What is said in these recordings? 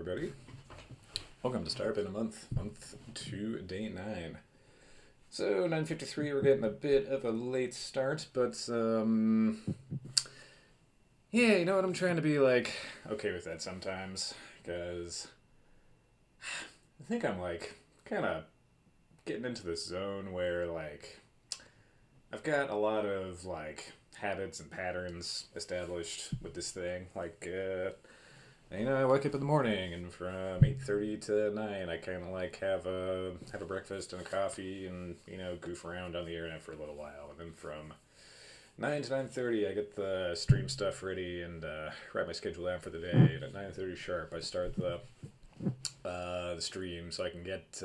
everybody. Welcome to Startup in a month 2, day 9. So 9:53, we're getting a bit of a late start, but yeah, you know what? I'm trying to be like okay with that sometimes, because I think I'm like kind of getting into this zone where like I've got a lot of like habits and patterns established with this thing, I wake up in the morning, and from 8:30 to 9, I kind of like have a breakfast and a coffee, and goof around on the internet for a little while, and then from 9 to 9:30, I get the stream stuff ready and write my schedule down for the day. And at 9:30 sharp, I start the stream so I can get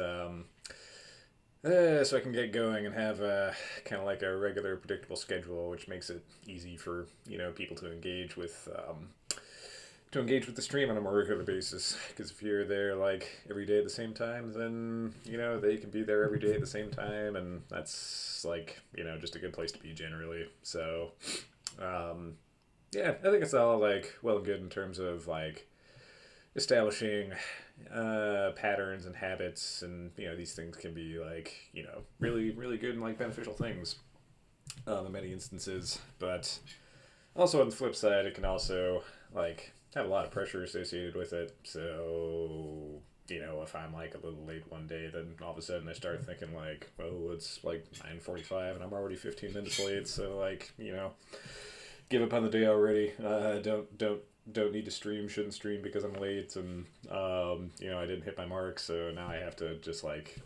going and have a kind of like a regular, predictable schedule, which makes it easy for people to engage with the stream on a more regular basis. Because if you're there like every day at the same time, then they can be there every day at the same time, and that's like just a good place to be generally. So, yeah, I think it's all like well and good in terms of like establishing patterns and habits, and these things can be like really really good and like beneficial things in many instances. But also on the flip side, it can also like have a lot of pressure associated with it. So, if I'm like a little late one day, then all of a sudden I start thinking like, oh, it's like 9:45 and I'm already 15 minutes late. So like, give up on the day already. Don't need to stream. Shouldn't stream because I'm late, and I didn't hit my mark. So now I have to just like,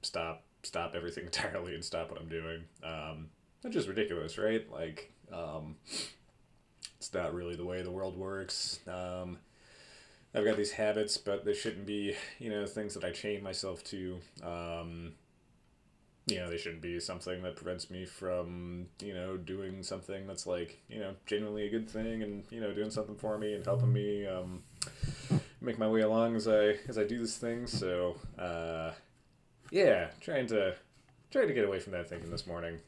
stop everything entirely and stop what I'm doing. Which is ridiculous, right? Like, it's not really the way the world works. I've got these habits, but they shouldn't be, things that I chain myself to. They shouldn't be something that prevents me from, doing something that's like, genuinely a good thing, and, doing something for me and helping me make my way along as I do this thing. So, yeah, trying to get away from that thinking this morning.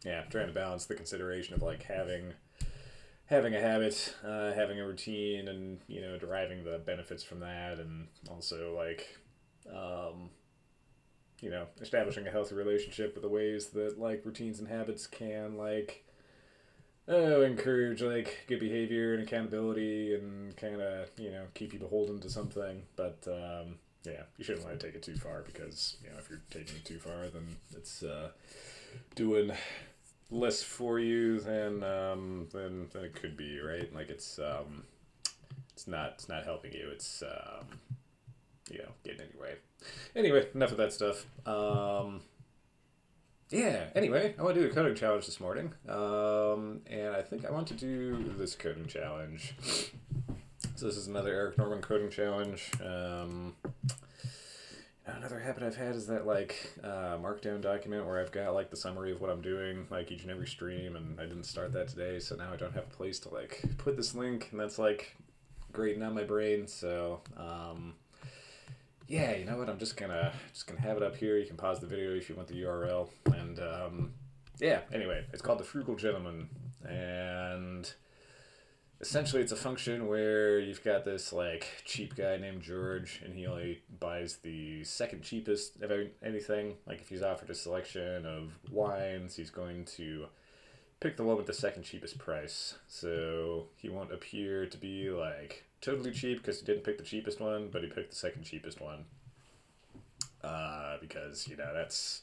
Yeah, trying to balance the consideration of like having a habit, having a routine, and deriving the benefits from that, and also like establishing a healthy relationship with the ways that like routines and habits can like encourage like good behavior and accountability, and kind of keep you beholden to something. But yeah, you shouldn't let it take it too far, because if you're taking it too far, then it's doing less for you than it could be, right? Like it's not helping you. It's getting in your way. Anyway, enough of that stuff. Yeah. Anyway, I want to do a coding challenge this morning, and I think I want to do this coding challenge. So this is another Eric Norman coding challenge. Another habit I've had is that like markdown document where I've got like the summary of what I'm doing like each and every stream, and I didn't start that today, so now I don't have a place to like put this link, and that's like grating on my brain. So yeah, you know what? I'm just gonna have it up here. You can pause the video if you want the URL, and yeah. Anyway, it's called the Frugal Gentleman, and essentially it's a function where you've got this like cheap guy named George, and he only buys the second cheapest of anything. Like if he's offered a selection of wines, he's going to pick the one with the second cheapest price. So he won't appear to be like totally cheap because he didn't pick the cheapest one, but he picked the second cheapest one. Because that's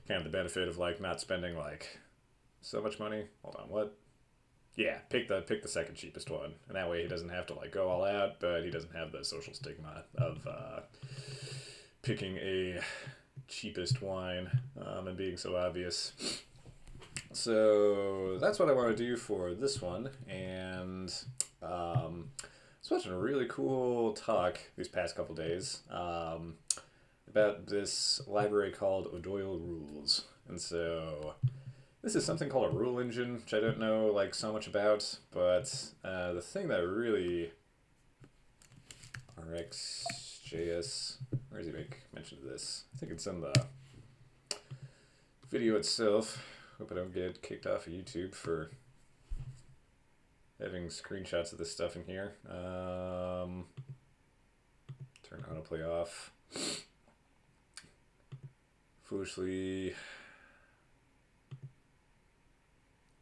kind of the benefit of like not spending like so much money. Hold on, what? Yeah, pick the second cheapest one, and that way he doesn't have to like go all out, but he doesn't have the social stigma of picking a cheapest wine and being so obvious. So that's what I want to do for this one, and I was watching a really cool talk these past couple days about this library called O'Doyle Rules, and so this is something called a rule engine, which I don't know like so much about, but the thing that really RxJS, where does he make mention of this? I think it's in the video itself. Hope I don't get kicked off of YouTube for having screenshots of this stuff in here. Turn autoplay off. Foolishly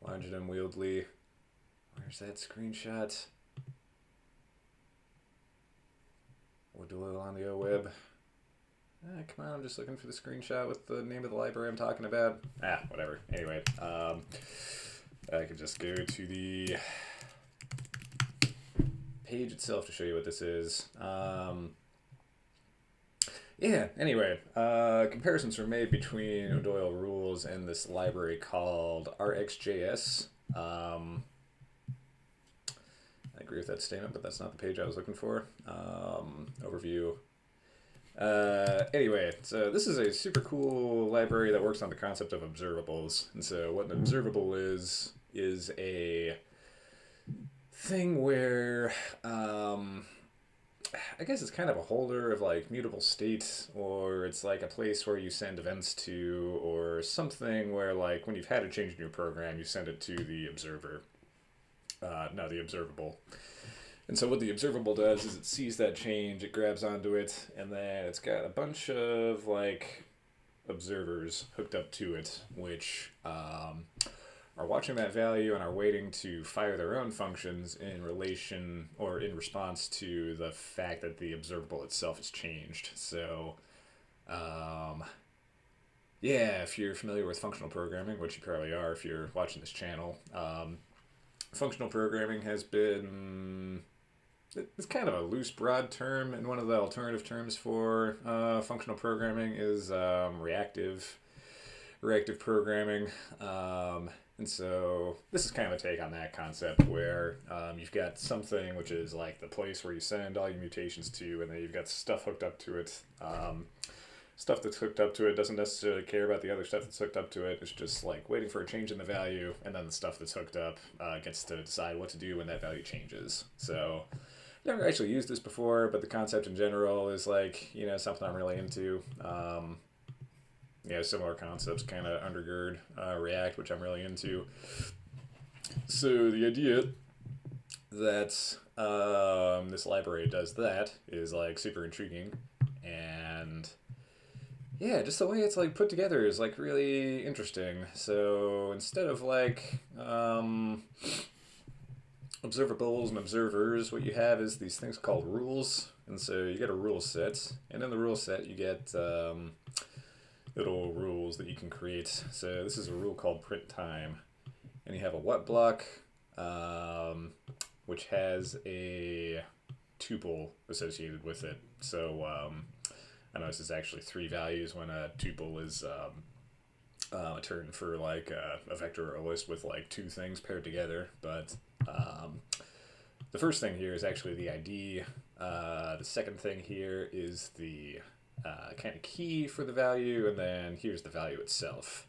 large and unwieldy. Where's that screenshot? Woodwell on the web. Come on, I'm just looking for the screenshot with the name of the library I'm talking about. Whatever. Anyway, I could just go to the page itself to show you what this is. Yeah, anyway, comparisons were made between O'Doyle rules and this library called RxJS. I agree with that statement, but that's not the page I was looking for. Overview. Anyway, so this is a super cool library that works on the concept of observables. And so what an observable is a thing where, I guess it's kind of a holder of like mutable states, or it's like a place where you send events to, or something where like when you've had a change in your program, you send it to the observer. No, the observable. And so what the observable does is it sees that change, it grabs onto it, and then it's got a bunch of like observers hooked up to it, which are watching that value and are waiting to fire their own functions in relation or in response to the fact that the observable itself has changed. So, yeah, if you're familiar with functional programming, which you probably are if you're watching this channel, functional programming has been, it's kind of a loose, broad term, and one of the alternative terms for functional programming is reactive programming. And so this is kind of a take on that concept where you've got something which is like the place where you send all your mutations to, and then you've got stuff hooked up to it. Stuff that's hooked up to it doesn't necessarily care about the other stuff that's hooked up to it. It's just like waiting for a change in the value, and then the stuff that's hooked up gets to decide what to do when that value changes. So I've never actually used this before, but the concept in general is like, you know, something I'm really into. Yeah, similar concepts kind of undergird React, which I'm really into. So the idea that this library does that is like super intriguing, and yeah, just the way it's like put together is like really interesting. So instead of like observables and observers, what you have is these things called rules, and so you get a rule set, and in the rule set you get little rules that you can create. So this is a rule called print time, and you have a what block, which has a tuple associated with it. So I know this is actually 3 values when a tuple is a term for like a vector or a list with like 2 things paired together. But the first thing here is actually the ID. The second thing here is the kind of key for the value, and then here's the value itself.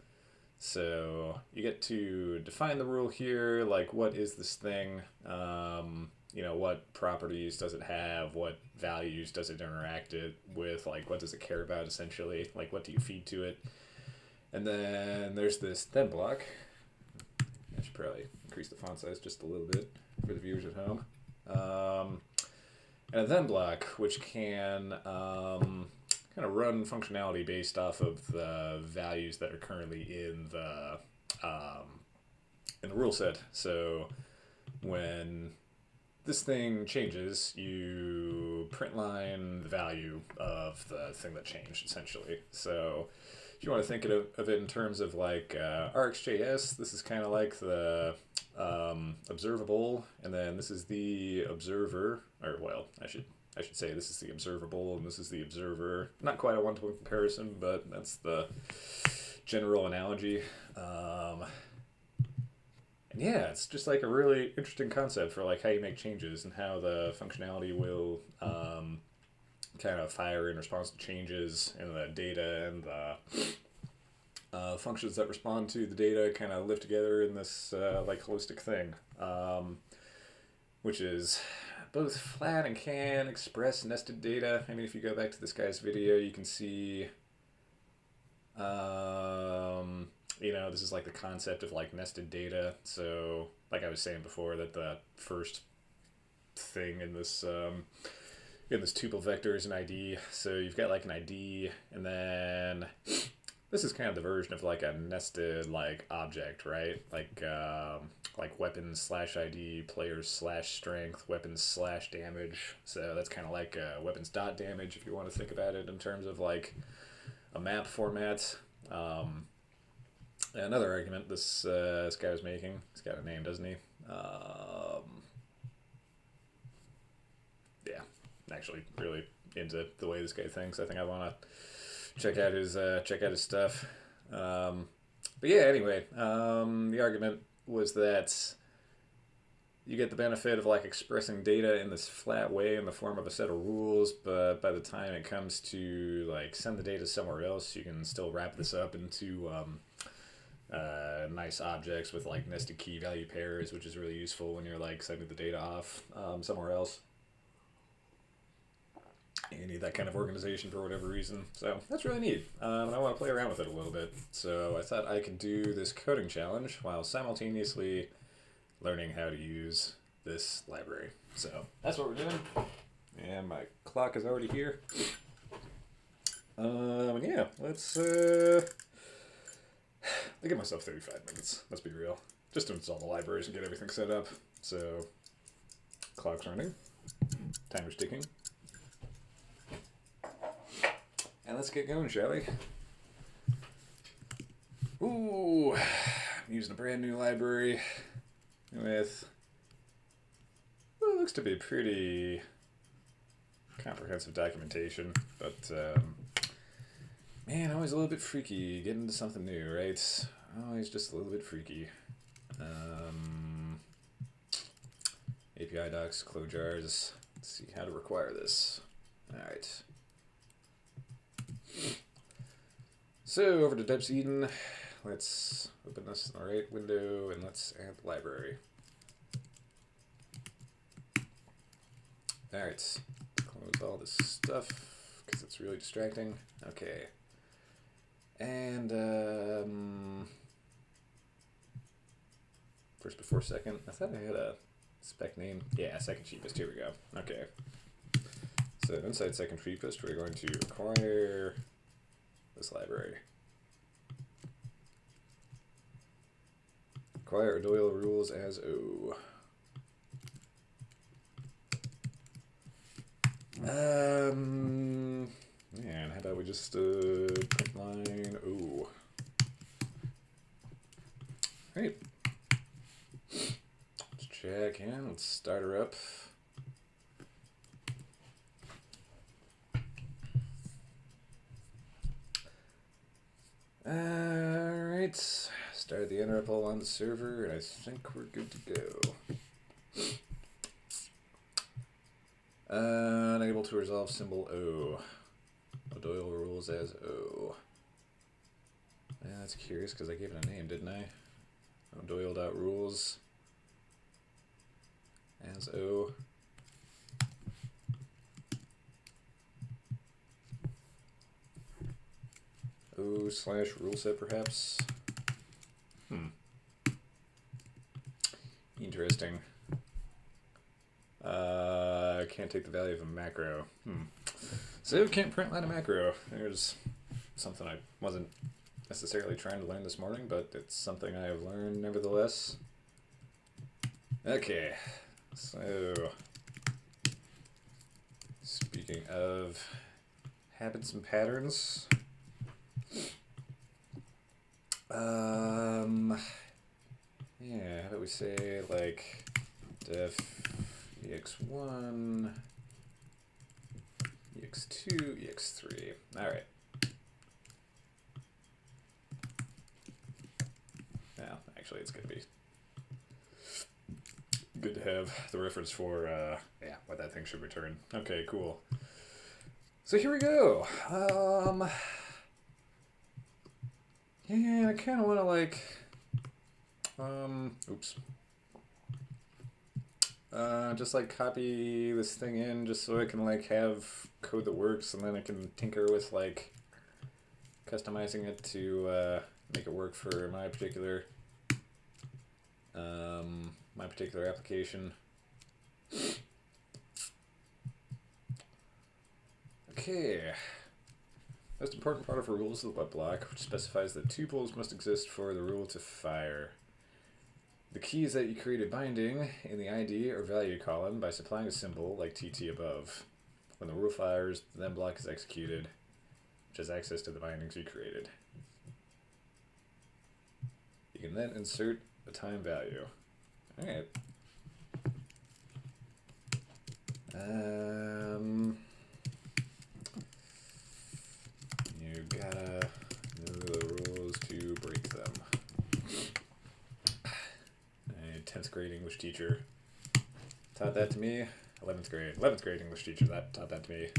So you get to define the rule here, like what is this thing, you know, what properties does it have, what values does it interact it with, like what does it care about essentially, like what do you feed to it. And then there's this then block. I should probably increase the font size just a little bit for the viewers at home. And a then block, which can kind of run functionality based off of the values that are currently in the rule set. So when this thing changes, you print line the value of the thing that changed, essentially. So if you want to think of it in terms of like RxJS, this is kind of like the observable, and then this is the observer, or well, I should say this is the observable and this is the observer. Not quite a one-to-one comparison, but that's the general analogy. And yeah, it's just like a really interesting concept for like how you make changes and how the functionality will kind of fire in response to changes in the data, and the functions that respond to the data kind of live together in this like holistic thing, which is both flat and can express nested data. I mean, if you go back to this guy's video, you can see this is like the concept of like nested data. So, like I was saying before, that the first thing in this tuple vector is an ID. So you've got like an ID, and then this is kind of the version of like a nested like object, right? Like weapons slash ID, players slash strength, weapons slash damage. So that's kind of like weapons dot damage if you want to think about it in terms of like a map format. Another argument this guy was making. He's got a name, doesn't he? Yeah, actually, really into the way this guy thinks. I think I want to check out his stuff. But yeah, anyway, the argument was that you get the benefit of like expressing data in this flat way in the form of a set of rules, but by the time it comes to like send the data somewhere else, you can still wrap this up into nice objects with like nested key value pairs, which is really useful when you're like sending the data off somewhere else. You need that kind of organization for whatever reason. So that's really neat. And I want to play around with it a little bit. So I thought I could do this coding challenge while simultaneously learning how to use this library. So that's what we're doing. And my clock is already here. Yeah, let's I'll give myself 35 minutes. Let's be real. Just to install the libraries and get everything set up. So clock's running. Timer's ticking. And let's get going, shall we? Ooh, I'm using a brand new library with what looks to be pretty comprehensive documentation, but man, always a little bit freaky getting into something new, right? Always just a little bit freaky. API docs, clojars. Let's see how to require this. All right. So over to Deps Eden, let's open this in the right window and let's add the library. Alright, close all this stuff because it's really distracting. Okay. And first before second, I thought I had a spec name. Yeah, second cheapest, here we go. Okay. So inside second cheapest, we're going to require this library. Require Doyle rules as O. Man, how about we just print line O. Right. Let's check in. Let's start her up. Alright, start the interpol on the server, and I think we're good to go. Unable to resolve symbol O. Doyle rules as O. Yeah, that's curious because I gave it a name, didn't I? Doyle.rules as O. O/rule set perhaps. Interesting. Can't take the value of a macro. So can't print line a macro. There's something I wasn't necessarily trying to learn this morning, but it's something I have learned nevertheless. Okay, so speaking of habits and patterns, yeah, how about we say like def ex1, ex2, ex3. All right. Now, actually, it's gonna be good to have the reference for yeah, what that thing should return. Okay, cool. So here we go. Yeah, I kind of want to like, oops. Just like copy this thing in just so I can like have code that works, and then I can tinker with like customizing it to make it work for my particular application. Okay. Most important part of a rule is the web block, which specifies that tuples must exist for the rule to fire. The key is that you create a binding in the ID or value column by supplying a symbol like TT above. When the rule fires, the then block is executed, which has access to the bindings you created. You can then insert a time value. Alright. You gotta know the rules to break them. A 10th grade English teacher taught that to me. 11th grade English teacher that taught that to me.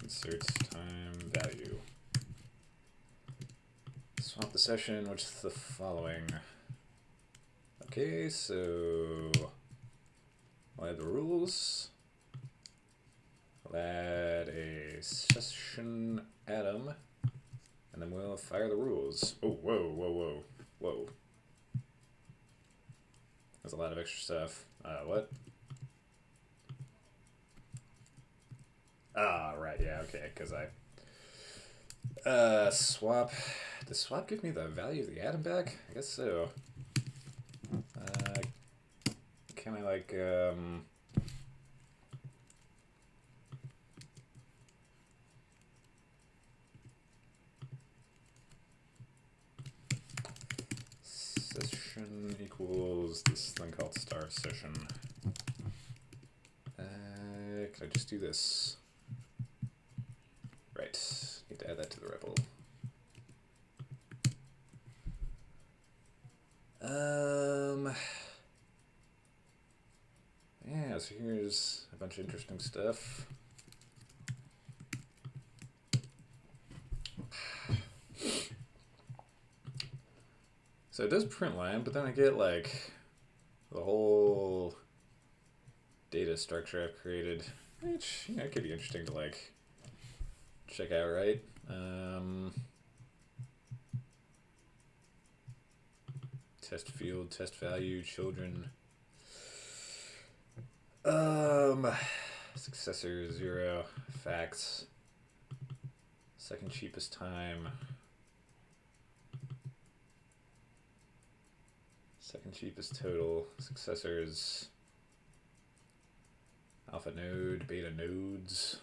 Insert time value. Swap the session, which is the following. Okay, so I'll add the rules. I'll add a session atom, and then we'll fire the rules. Oh, whoa. There's a lot of extra stuff. What? Ah, right, yeah, okay, because swap. Does swap give me the value of the atom back? I guess so. Can I, like, session equals this thing called star session. Can I just do this? Right, need to add that to the REPL. Yeah, so here's a bunch of interesting stuff. So it does print line, but then I get like the whole data structure I've created, which, you know, could be interesting to like check out, right? Test field, test value, children. Successor 0, facts. Second cheapest time. Second cheapest total. Successors. Alpha node, beta nodes.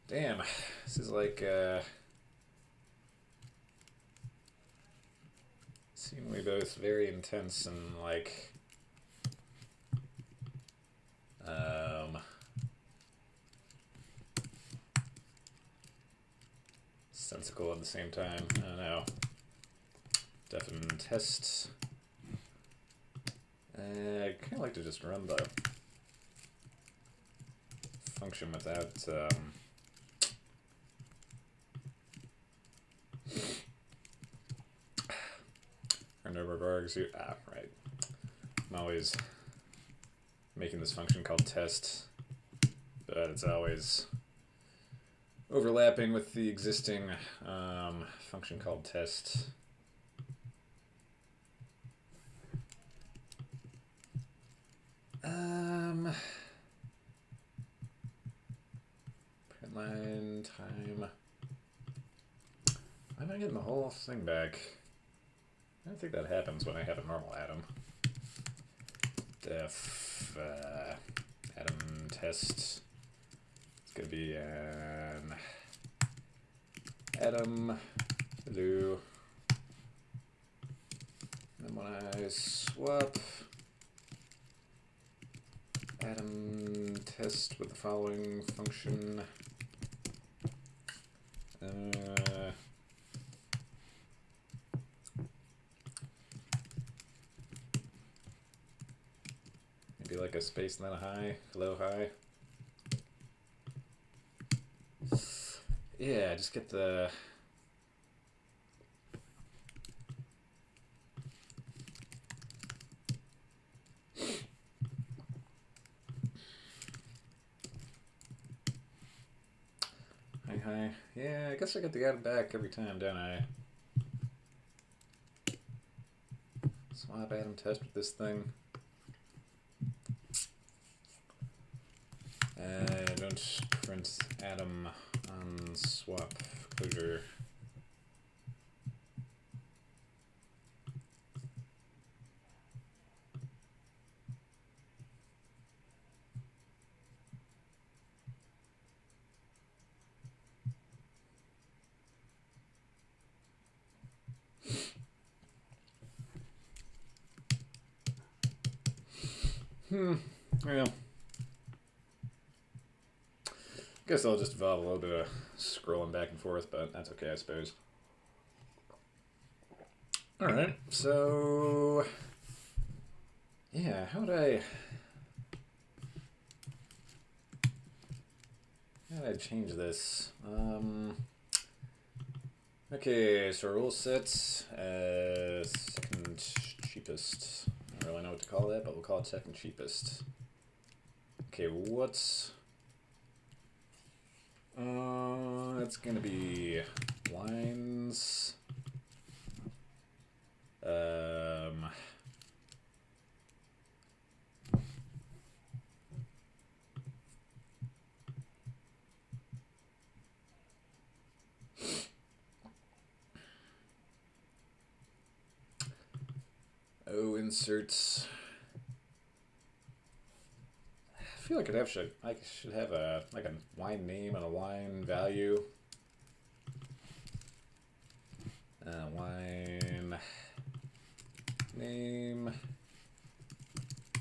Damn, this is like seemingly both very intense and like sensical at the same time. I don't know. Definite test. I kind of like to just run the function without or number of args. Right. I'm always making this function called test, but it's always overlapping with the existing function called test. Print line time. Why am I getting the whole thing back? I don't think that happens when I have a normal atom. Def atom test. It's gonna be an atom hello. And then when I swap atom test with the following function, maybe like a space and then a high, hello high. Yeah, just get the high. Yeah, I guess I get the item back every time, don't I? Swap item test with this thing. Don't print atom on swap closure. Well, guess I'll just involve a little bit of scrolling back and forth, but that's okay, I suppose. Alright, so yeah, how would I change this? Okay, so rule sets, second cheapest. I don't really know what to call that, but we'll call it second cheapest. Okay, what's... that's gonna be lines. Inserts. I feel like I should have a line name and a line value. Line name,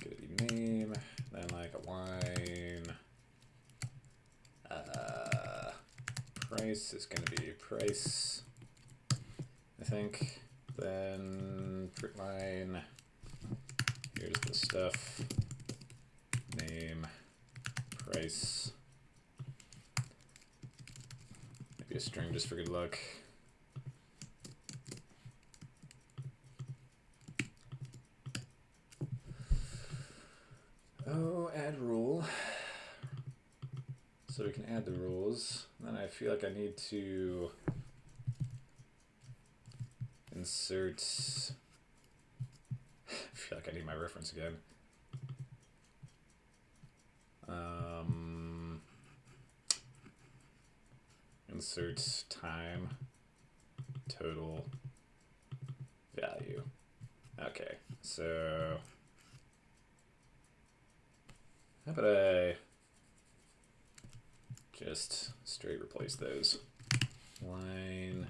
gonna be name, then like a line. Price is gonna be price, I think. Then print line. Here's the stuff. Name, price. Maybe a string just for good luck. Oh, add rule. So we can add the rules. Then I feel like I need to insert. I feel like I need my reference again. Insert time total value. Okay, so how about I just straight replace those? Line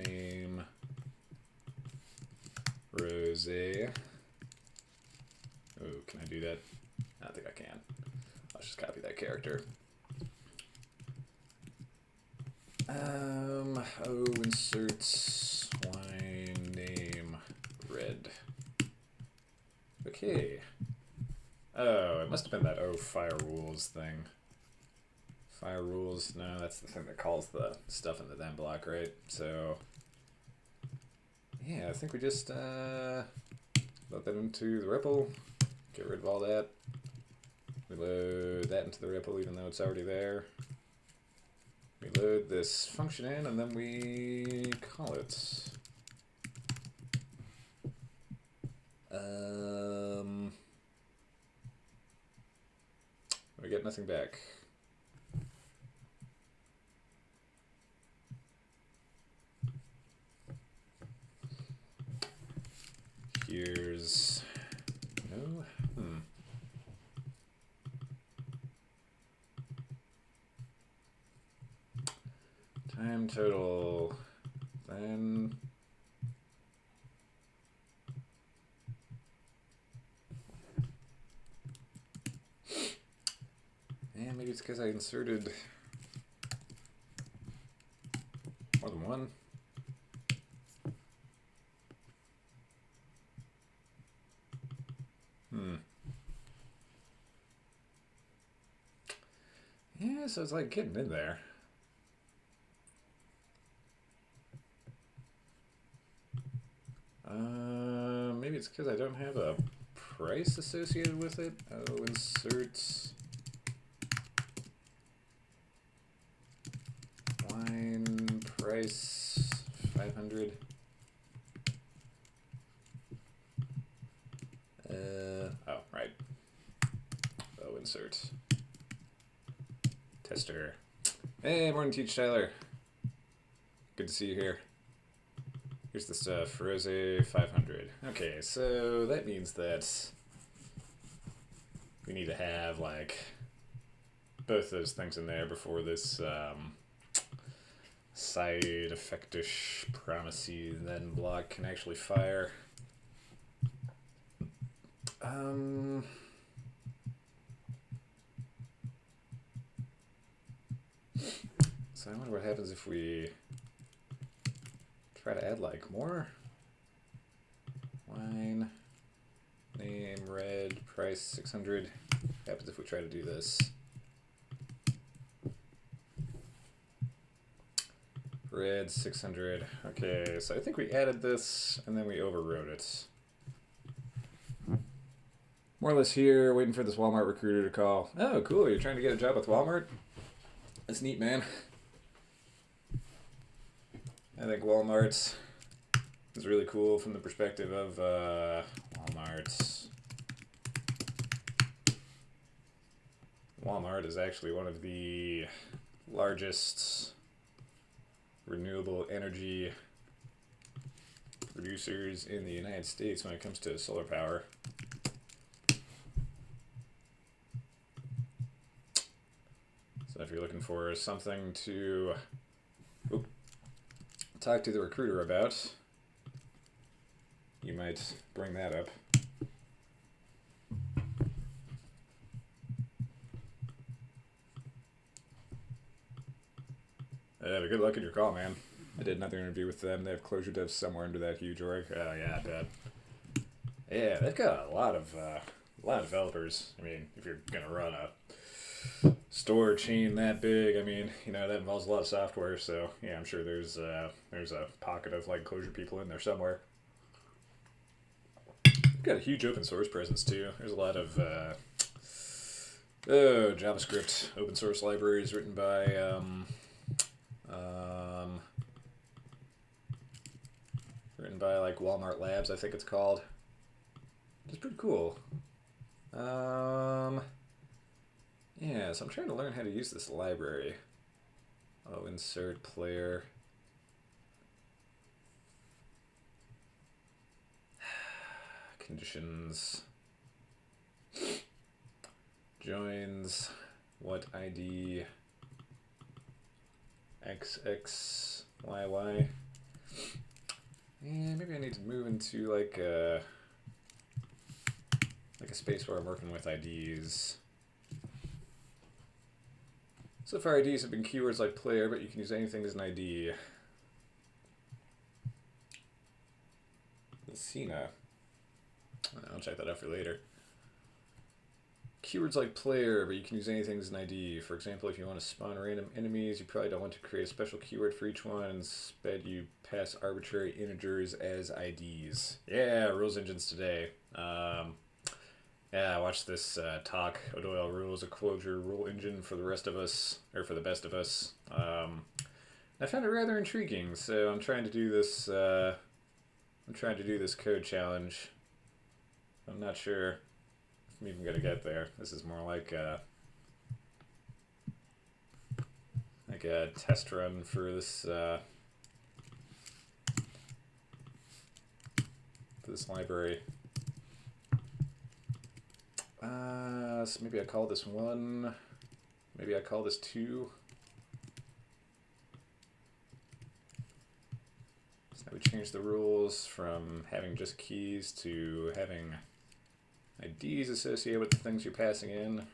name Rose. Oh, can I do that? I don't think I can. I'll just copy that character. Inserts line name red. Okay. Oh, it must have been that fire rules thing. Fire rules, no, that's the thing that calls the stuff in the then block, right? So yeah, I think we just load that into the REPL, get rid of all that. We load that into the REPL even though it's already there. We load this function in and then we call it. We get nothing back. Here's no. Time total, then and maybe it's because I inserted more than one. Yeah, so it's like getting in there. Maybe it's because I don't have a price associated with it. Oh, insert price 500. Oh, right. Oh, insert. Tester. Hey, morning, Teach Tyler. Good to see you here. Here's the stuff. Rose 500. Okay, so that means that we need to have, like, both those things in there before this side effectish promisey then block can actually fire. So I wonder what happens if we try to add like more wine, name, red, price 600. What happens if we try to do this? Red 600. Okay, so I think we added this and then we overrode it. More or less here, waiting for this Walmart recruiter to call. Oh, cool, you're trying to get a job with Walmart? That's neat, man. I think Walmart is really cool from the perspective of Walmart is actually one of the largest renewable energy producers in the United States when it comes to solar power. So if you're looking for something to talk to the recruiter about, you might bring that up. Good luck in your call, man. I did another interview with them. They have closure devs somewhere under that huge org. Oh yeah, I bet. Yeah, they've got a lot of developers. I mean, if you're gonna run a store chain that big, I mean, you know, that involves a lot of software. So yeah, I'm sure there's a pocket of like closure people in there somewhere. They've got a huge open source presence too. There's a lot of JavaScript open source libraries written by like Walmart Labs, I think it's called. It's pretty cool. Yeah, so I'm trying to learn how to use this library. Oh, insert player. Conditions. Joins. What ID? XXYY. Yeah, maybe I need to move into like a space where I'm working with IDs. So far IDs have been keywords like player, but you can use anything as an ID. Lucina. I'll check that out for later. Keywords like player, but you can use anything as an ID. For example, if you want to spawn random enemies, you probably don't want to create a special keyword for each one. Instead, you pass arbitrary integers as IDs. Yeah, rules engines today. Yeah, I watched this talk. O'Doyle rules a closure rule engine for the rest of us, or for the best of us. I found it rather intriguing, so I'm trying to do this. I'm trying to do this code challenge. I'm not sure if I'm even gonna get there. This is more like a test run for this library. So maybe I call this 1. Maybe I call this 2. So now we change the rules from having just keys to having IDs associated with the things you're passing in.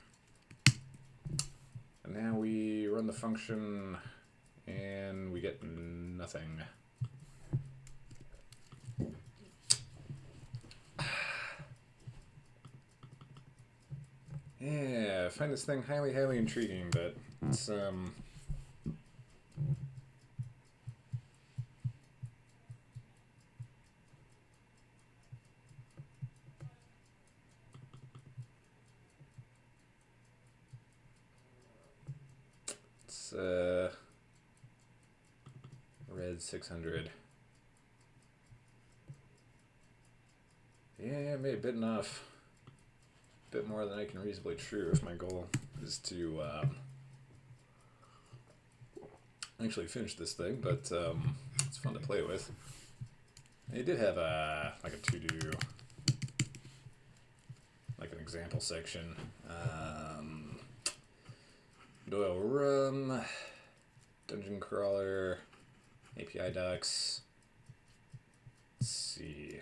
And now we run the function and we get nothing. Yeah, I find this thing highly, highly intriguing, but it's 600. Yeah, maybe bit enough. Bit more than I can reasonably chew if my goal is to actually finish this thing, but it's fun to play with. It did have like a to-do, like an example section. Doyle Rum, Dungeon Crawler, API Docs. Let's see.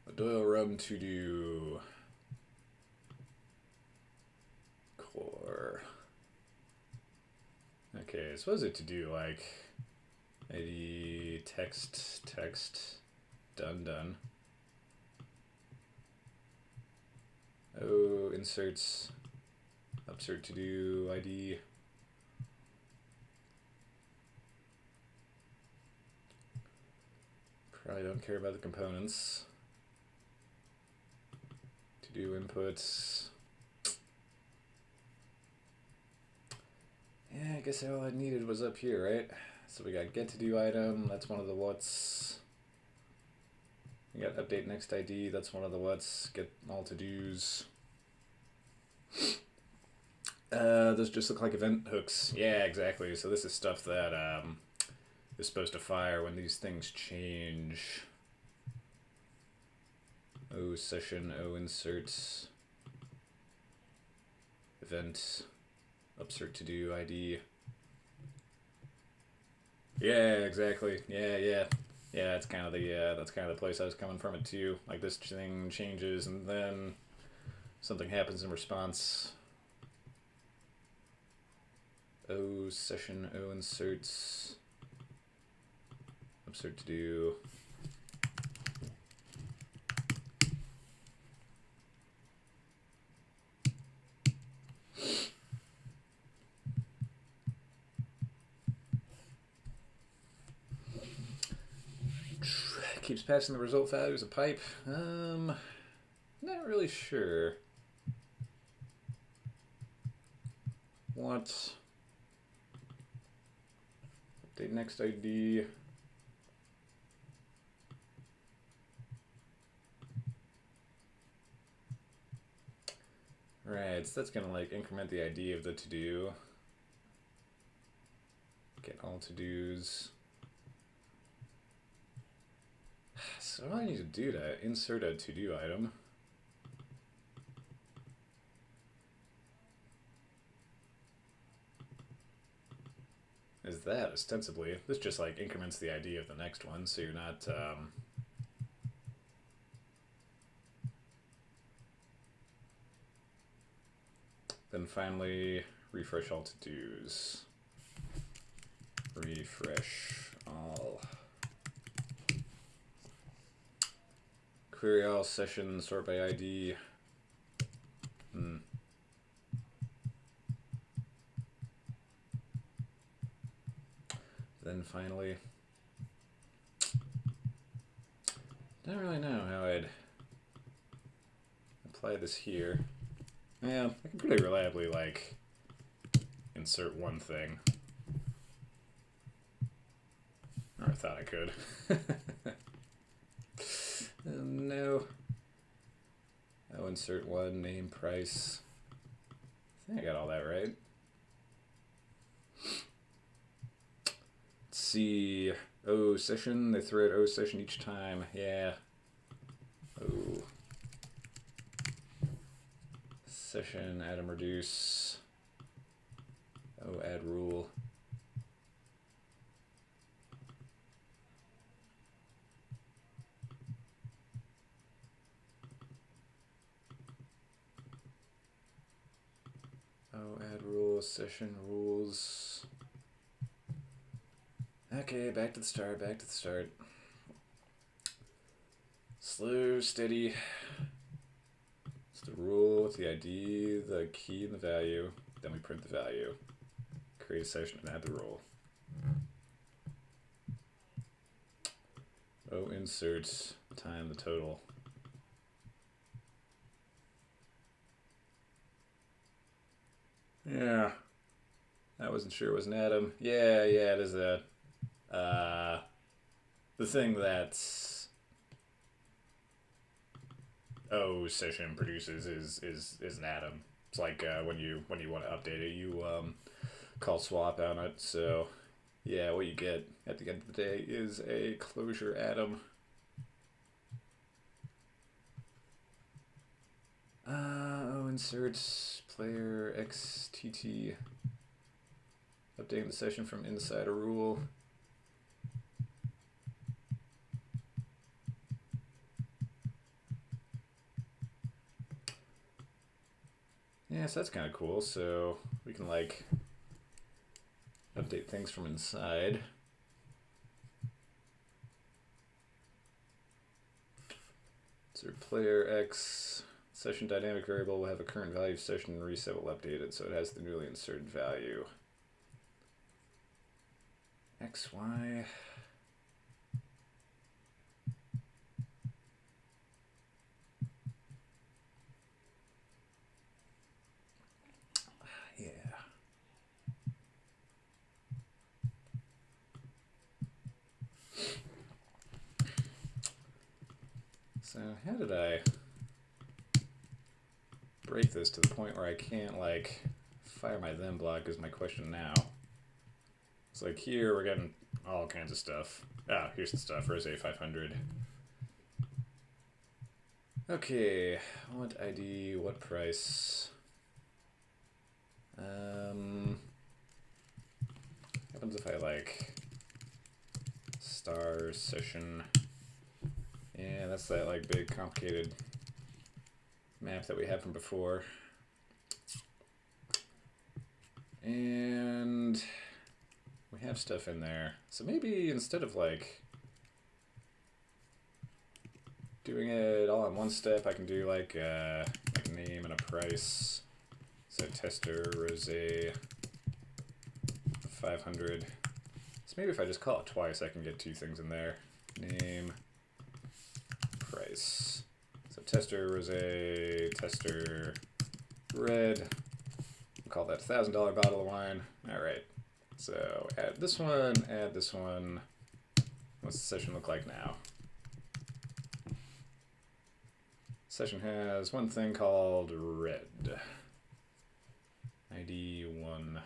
A Doyle Rum to-do. Core. Okay, I suppose it to do like ID text done. Oh, inserts upsert to do ID. Probably don't care about the components. To do inputs. Yeah, I guess all I needed was up here, right? So we got get to do item, that's one of the what's. We got update next ID, that's one of the what's. Get all to do's. Those just look like event hooks. Yeah, exactly. So this is stuff that is supposed to fire when these things change. O session, O inserts, event. Upsert to do ID. Yeah, exactly. Yeah. That's kind of the place I was coming from it too. Like this thing changes and then something happens in response. O session O inserts. Upsert to do. Keeps passing the result values a pipe. Not really sure. What? Update next ID. Right, so that's gonna like increment the ID of the to-do. Get all to-dos. So what do I need to do to insert a to-do item? Is that ostensibly? This just like increments the ID of the next one, so you're not then finally refresh all to-dos. Refresh all. Query all sessions, sort by ID. Then finally, don't really know how I'd apply this here. Yeah, I can pretty reliably like insert one thing. Or I thought I could. No. I'll insert one, name, price. I think I got all that right. Let's see. O session, they throw out O session each time. Yeah. O. Session, add and reduce. O add rule. Oh, add rules, session rules. Okay, back to the start. Slow, steady. It's the rule with the ID, the key, and the value. Then we print the value. Create a session and add the rule. Oh, insert, time, the total. Yeah. I wasn't sure it was an atom. Yeah, yeah, it is that. The thing that's O session produces is an atom. It's like when you want to update it, you call swap on it. So yeah, what you get at the end of the day is a closure atom. Insert player XTT. Updating the session from inside a rule. Yeah, so that's kind of cool. So we can like update things from inside. So player X session dynamic variable will have a current value of session and reset will update it so it has the newly inserted value. XY. Yeah. So how did I break this to the point where I can't like fire my then block is my question now. It's like here we're getting all kinds of stuff. Ah, here's the stuff, Rose 500. Okay, what ID, what price? Happens if I like star session. Yeah, that's that like big complicated map that we had from before. And we have stuff in there. So maybe instead of like doing it all in one step, I can do like a name and a price. So tester rosé 500. So maybe if I just call it twice, I can get two things in there. Name, price. So tester rosé, tester red. We'll call that $1,000 bottle of wine. All right. So add this one. What's the session look like now? Session has one thing called red. ID 1.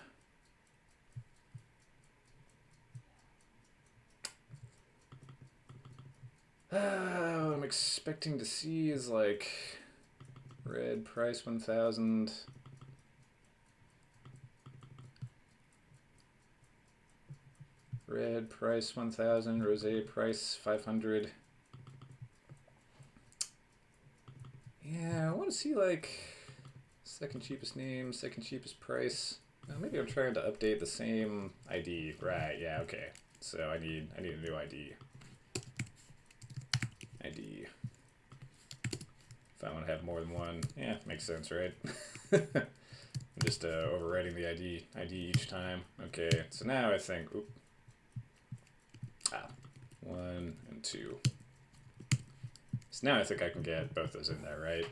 What I'm expecting to see is like red price 1,000. Red price 1,000, rosé price 500. Yeah, I want to see like second cheapest name, second cheapest price. Maybe I'm trying to update the same ID. Right, yeah, okay. So I need a new ID. ID. If I want to have more than one, yeah, makes sense, right? I'm just overwriting the ID each time. Okay, so now I think, 1 and 2. So now I think I can get both those in there, right?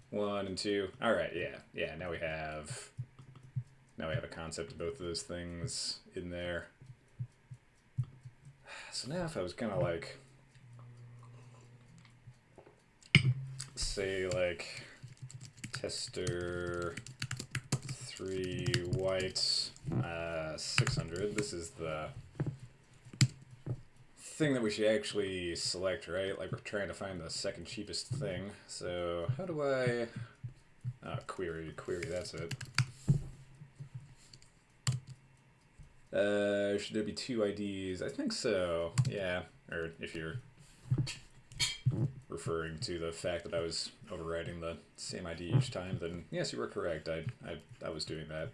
1 and 2. All right, yeah. Now we have a concept of both of those things in there. So now if I was gonna like say like tester 3 white 600. This is the thing that we should actually select, right? Like we're trying to find the second cheapest thing. So how do I query, that's it. Should there be 2 IDs? I think so, yeah. Or if you're referring to the fact that I was overwriting the same ID each time, then yes, you were correct. I was doing that.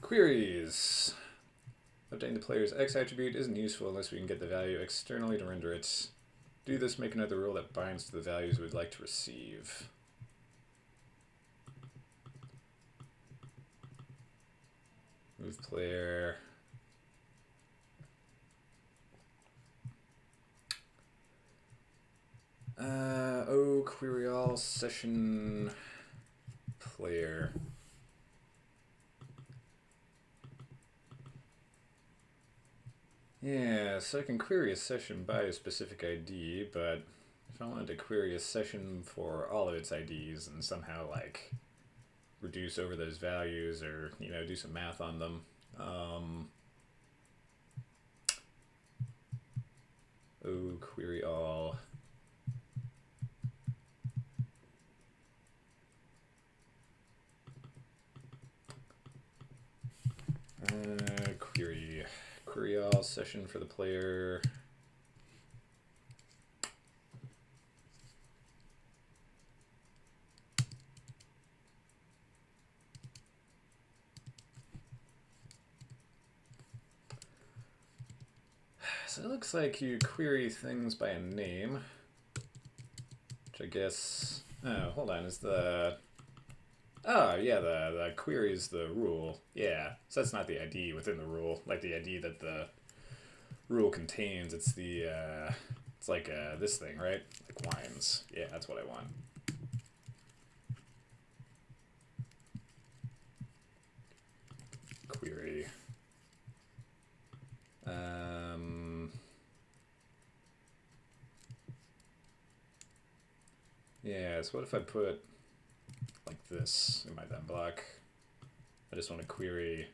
Queries. Updating the player's X attribute isn't useful unless we can get the value externally to render it. Do this, make another rule that binds to the values we'd like to receive. Move player. Query all session player. Yeah, so I can query a session by a specific ID, but if I wanted to query a session for all of its IDs and somehow like reduce over those values or do some math on them, query all. Query all session for the player. So it looks like you query things by a name, which I guess. Oh, hold on. Is the. Oh, yeah, the query is the rule. Yeah, so that's not the ID within the rule, like the ID that the rule contains. It's the, it's like this thing, right? Like wines. Yeah, that's what I want. Query. Yeah, so what if I put like this in my then block? I just want to query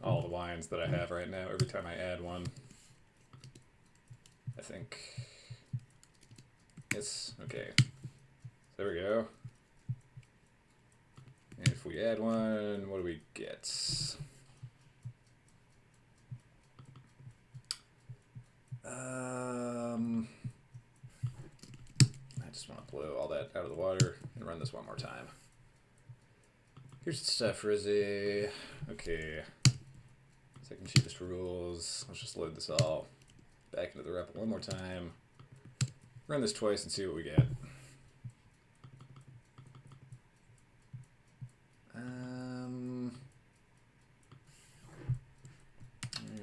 all the wines that I have right now every time I add one. I think. Yes, okay. There we go. And if we add one, what do we get? I just want to blow all that out of the water and run this one more time. Here's the stuff, Rizzy. Okay. Second cheapest rules. Let's just load this all back into the REPL one more time. Run this twice and see what we get.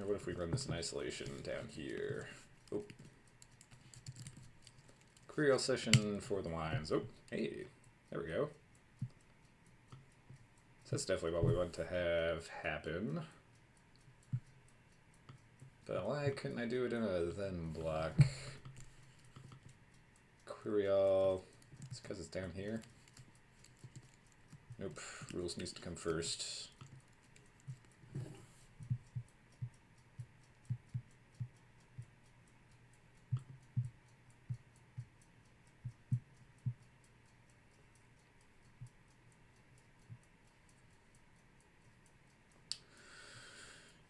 What if we run this in isolation down here? Oh. Query all session for the wines. Oh, hey, there we go. So that's definitely what we want to have happen. But why couldn't I do it in a then block? Query all. It's because it's down here. Nope. Rules needs to come first.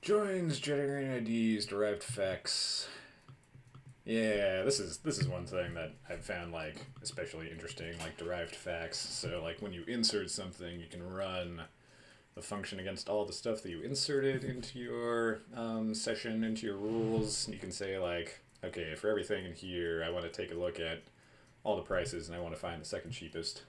Joins generating IDs, derived facts. Yeah, this is one thing that I've found like especially interesting, like derived facts. So like when you insert something, you can run the function against all the stuff that you inserted into your session, into your rules. You can say like, okay, for everything in here, I want to take a look at all the prices and I want to find the second cheapest.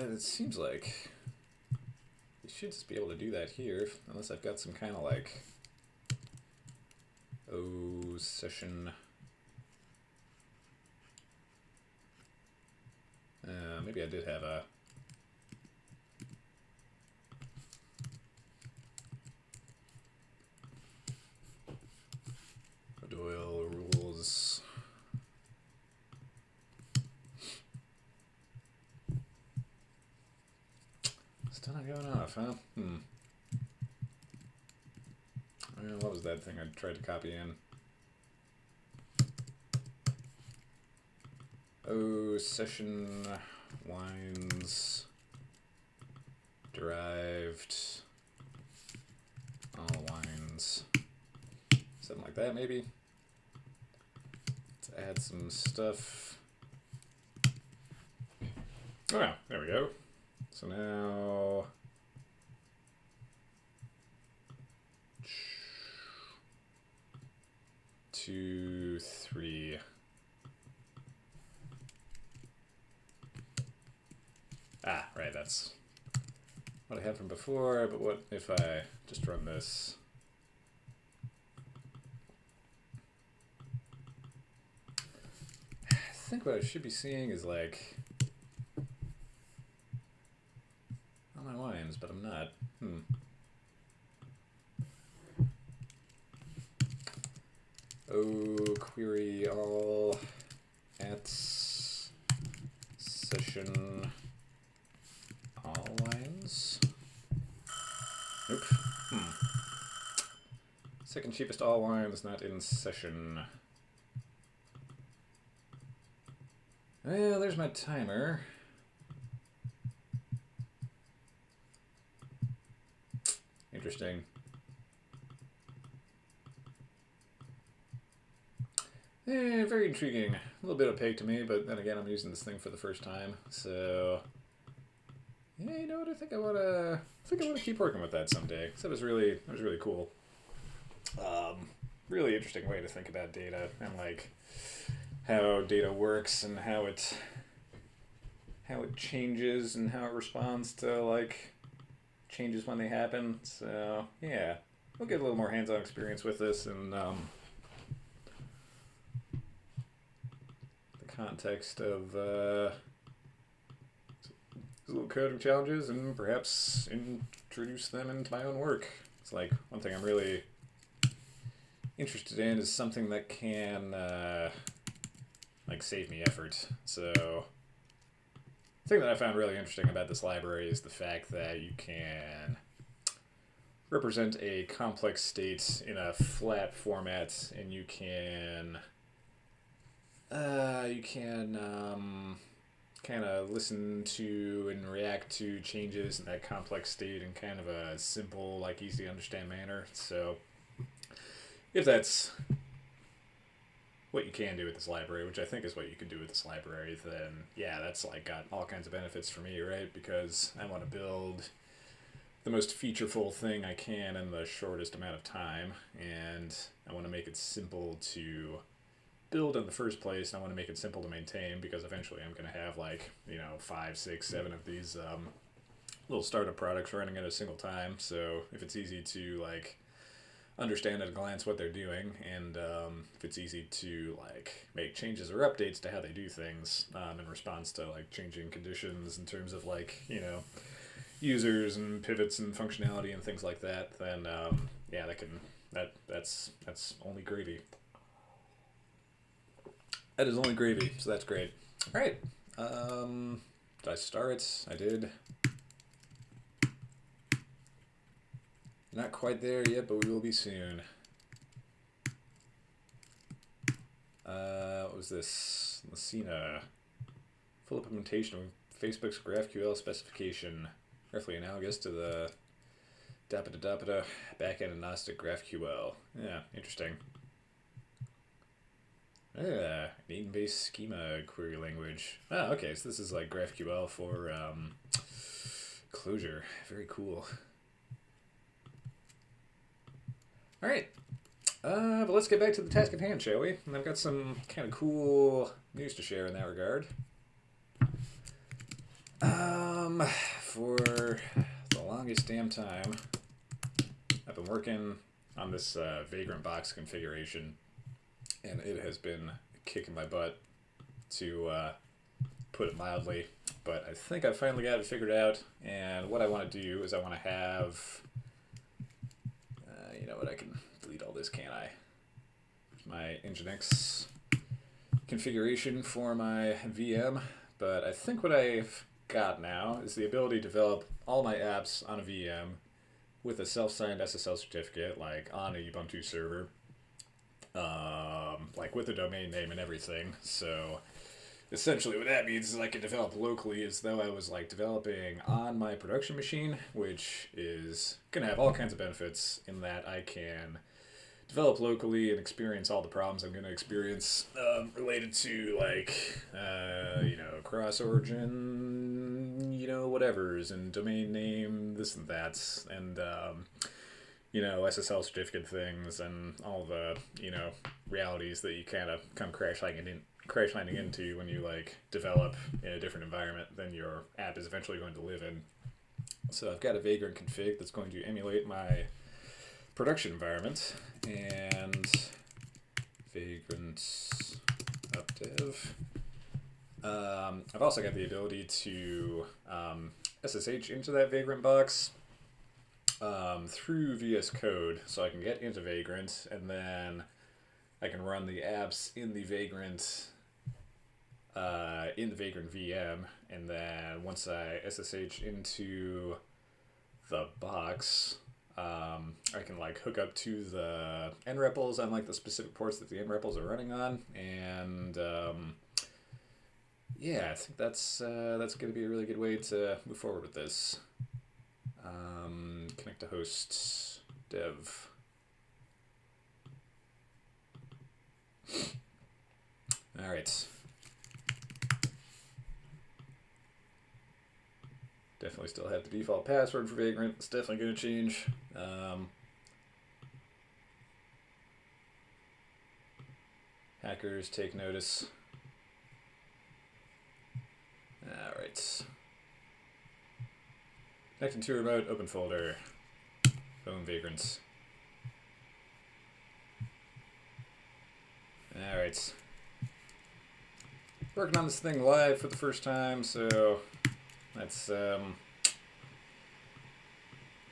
It seems like you should just be able to do that here, unless I've got some kind of like, session. Maybe I did have a. Doyle rules. Still not going off, huh? What was that thing I tried to copy in? Session wines derived all wines. Something like that, maybe. Let's add some stuff. Oh, yeah, there we go. So now. 2, 3. Ah, right, that's what I had from before, but what if I just run this? think what I should be seeing is like all my lines, but I'm not. Oh, query all at session all lines. Nope. Second cheapest all lines not in session. Well, there's my timer. Interesting. Very intriguing. A little bit opaque to me, but then again, I'm using this thing for the first time, so yeah, you know what? I think I wanna keep working with that someday. So that was really cool. Really interesting way to think about data and like how data works and how it changes and how it responds to like changes when they happen. So yeah, we'll get a little more hands-on experience with this and the context of little coding challenges and perhaps introduce them into my own work. It's like one thing I'm really interested in is something that can like save me effort. So the thing that I found really interesting about this library is the fact that you can represent a complex state in a flat format, and you can kind of listen to and react to changes in that complex state in kind of a simple, like easy to understand manner. So if that's what you can do with this library, which I think is what you can do with this library, then yeah, that's like got all kinds of benefits for me, right? Because I want to build the most featureful thing I can in the shortest amount of time, and I want to make it simple to build in the first place, and I want to make it simple to maintain, because eventually I'm going to have like, 5, 6, 7 of these little startup products running at a single time. So if it's easy to like understand at a glance what they're doing, and if it's easy to like make changes or updates to how they do things in response to like changing conditions in terms of like users and pivots and functionality and things like that, then yeah, that's only gravy. That is only gravy, so that's great. All right, did I start? I did. Not quite there yet, but we will be soon. What was this? Lucina. Full implementation of Facebook's GraphQL specification, roughly analogous to the Dapita backend agnostic GraphQL. Yeah, interesting. An Eden-based schema query language. Ah, okay, so this is like GraphQL for Clojure. Very cool. All right, but let's get back to the task at hand, shall we? And I've got some kind of cool news to share in that regard. For the longest damn time, I've been working on this Vagrant Box configuration, and it has been kicking my butt, to put it mildly. But I think I finally got it figured out, and what I want to do is I want to have... you know what, I can delete all this, can't I? My Nginx configuration for my VM, but I think what I've got now is the ability to develop all my apps on a VM with a self-signed SSL certificate, like on a Ubuntu server, like with a domain name and everything. So essentially what that means is I can develop locally as though I was like developing on my production machine, which is going to have all kinds of benefits in that I can develop locally and experience all the problems I'm going to experience related to like, cross-origin, whatevers, and domain name, this and that, and, SSL certificate things, and all the, realities that you kind of come crash landing into when you like develop in a different environment than your app is eventually going to live in. So I've got a Vagrant config that's going to emulate my production environment, and Vagrant updev I've also got the ability to SSH into that Vagrant box through VS Code, so I can get into Vagrant, and then I can run the apps in the Vagrant VM, and then once I SSH into the box, I can like hook up to the nRepls on like the specific ports that the nRepls are running on, and yeah, I think that's going to be a really good way to move forward with this. Connect to host dev. All right. Definitely still have the default password for Vagrant. It's definitely going to change. Hackers take notice. Alright. Connecting to remote, open folder. Boom, Vagrants. Alright. Working on this thing live for the first time, so that's a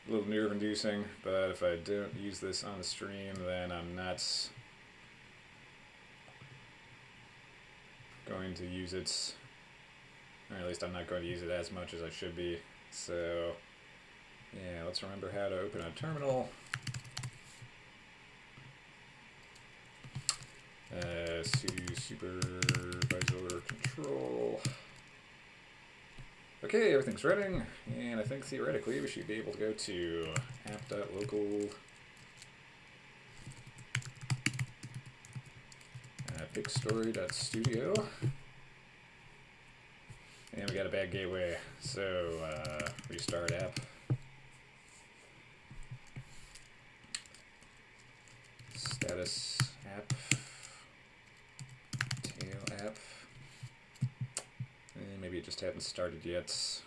little nerve-inducing, but if I don't use this on the stream, then I'm not going to use it, or at least I'm not going to use it as much as I should be. So yeah, let's remember how to open a terminal. Sudo supervisor control. Okay, everything's running, and I think theoretically we should be able to go to app.local bigstory.studio, and we got a bad gateway, so restart app. Status app, tail app, and maybe it just hasn't started yet.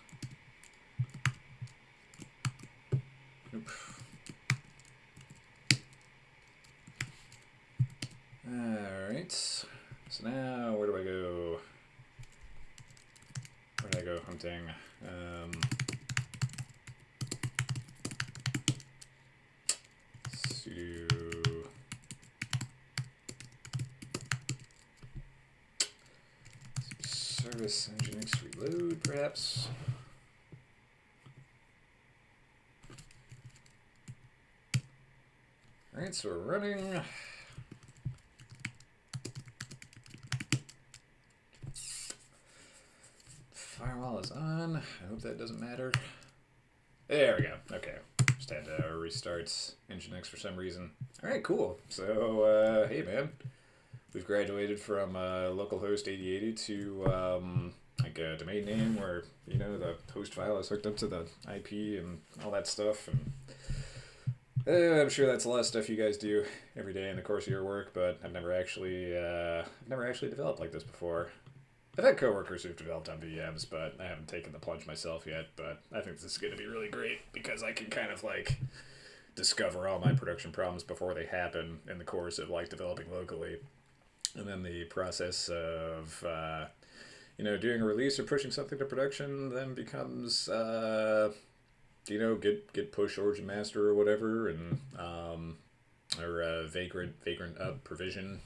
Nope. Alright, so now where do I go? Where do I go hunting? Sudo service nginx reload, perhaps. Alright, so we're running. Firewall is on. I hope that doesn't matter. There we go. Okay. Just had to restart Nginx for some reason. Alright, cool. So, hey man. We've graduated from localhost 8080 to like a domain name where, you know, the host file is hooked up to the IP and all that stuff. And I'm sure that's a lot of stuff you guys do every day in the course of your work, but I've never actually developed like this before. I've had coworkers who've developed on VMs, but I haven't taken the plunge myself yet. But I think this is going to be really great because I can kind of like discover all my production problems before they happen in the course of like developing locally. And then the process of, you know, doing a release or pushing something to production then becomes, you know, git push origin master or whatever, and or vagrant up provision.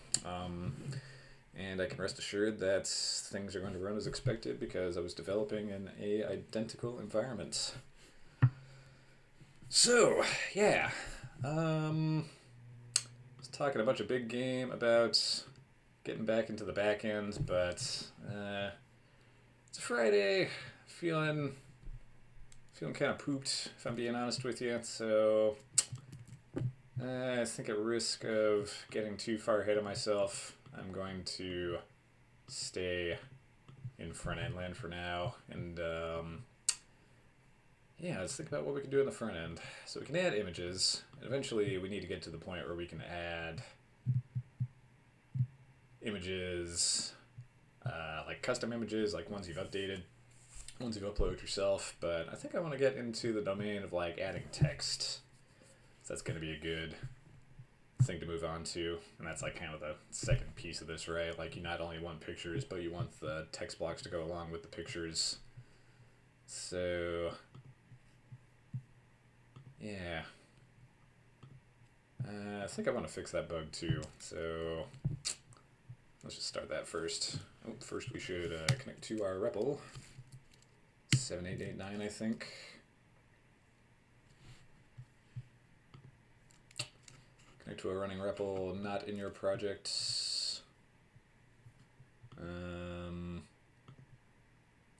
And I can rest assured that things are going to run as expected because I was developing in a identical environment. So, yeah. I was talking a bunch of big game about getting back into the back end, but it's a Friday, feeling kind of pooped, if I'm being honest with you. So I think at risk of getting too far ahead of myself, I'm going to stay in front-end land for now, and yeah, let's think about what we can do in the front end. So we can add images, and eventually we need to get to the point where we can add images, like custom images, like ones you've updated, ones you've uploaded yourself, but I think I want to get into the domain of like adding text. So that's going to be a good thing to move on to, and that's like kind of the second piece of this, right? Like you not only want pictures, but you want the text blocks to go along with the pictures. So yeah, I think I want to fix that bug too. So let's just start that first. Oh, first we should connect to our REPL 7889, I think. Connect to a running REPL not in your project.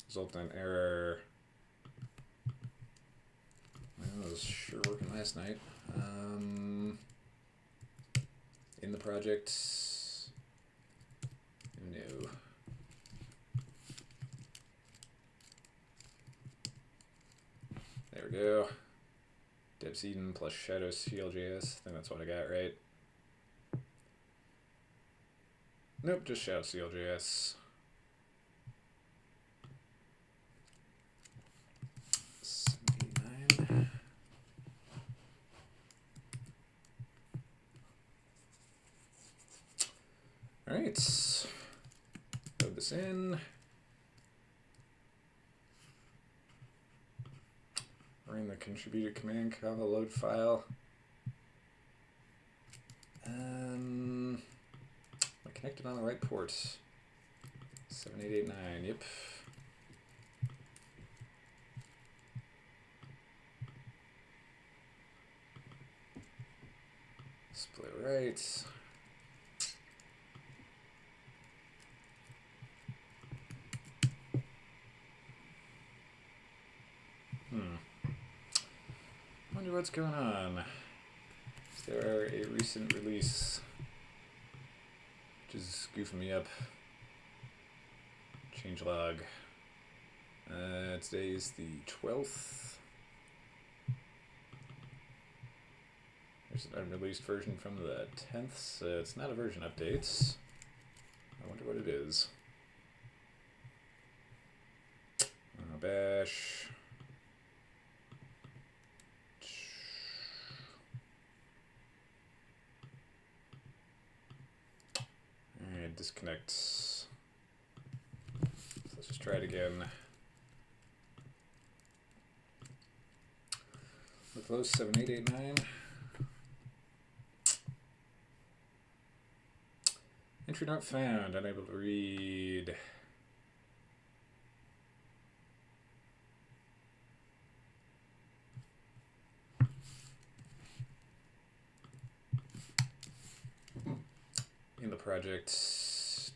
Resultant error. Well, that was sure working last night. In the project. No. There we go. Debs Eden plus Shadow CLJS. I think that's what I got, right? Nope, just Shadow CLJS. 79. Alright. Load this in. Run the contributed command Kava load file. Am I connected on the right port? 7889, yep. Split right. Wonder what's going on. Is there a recent release which is goofing me up? Changelog. Today is the 12th. There's an unreleased version from the 10th, so it's not a version update. I wonder what it is. Bash. Alright, disconnect. So let's just try it again. Look close, 7889. Entry not found, unable to read. In the project,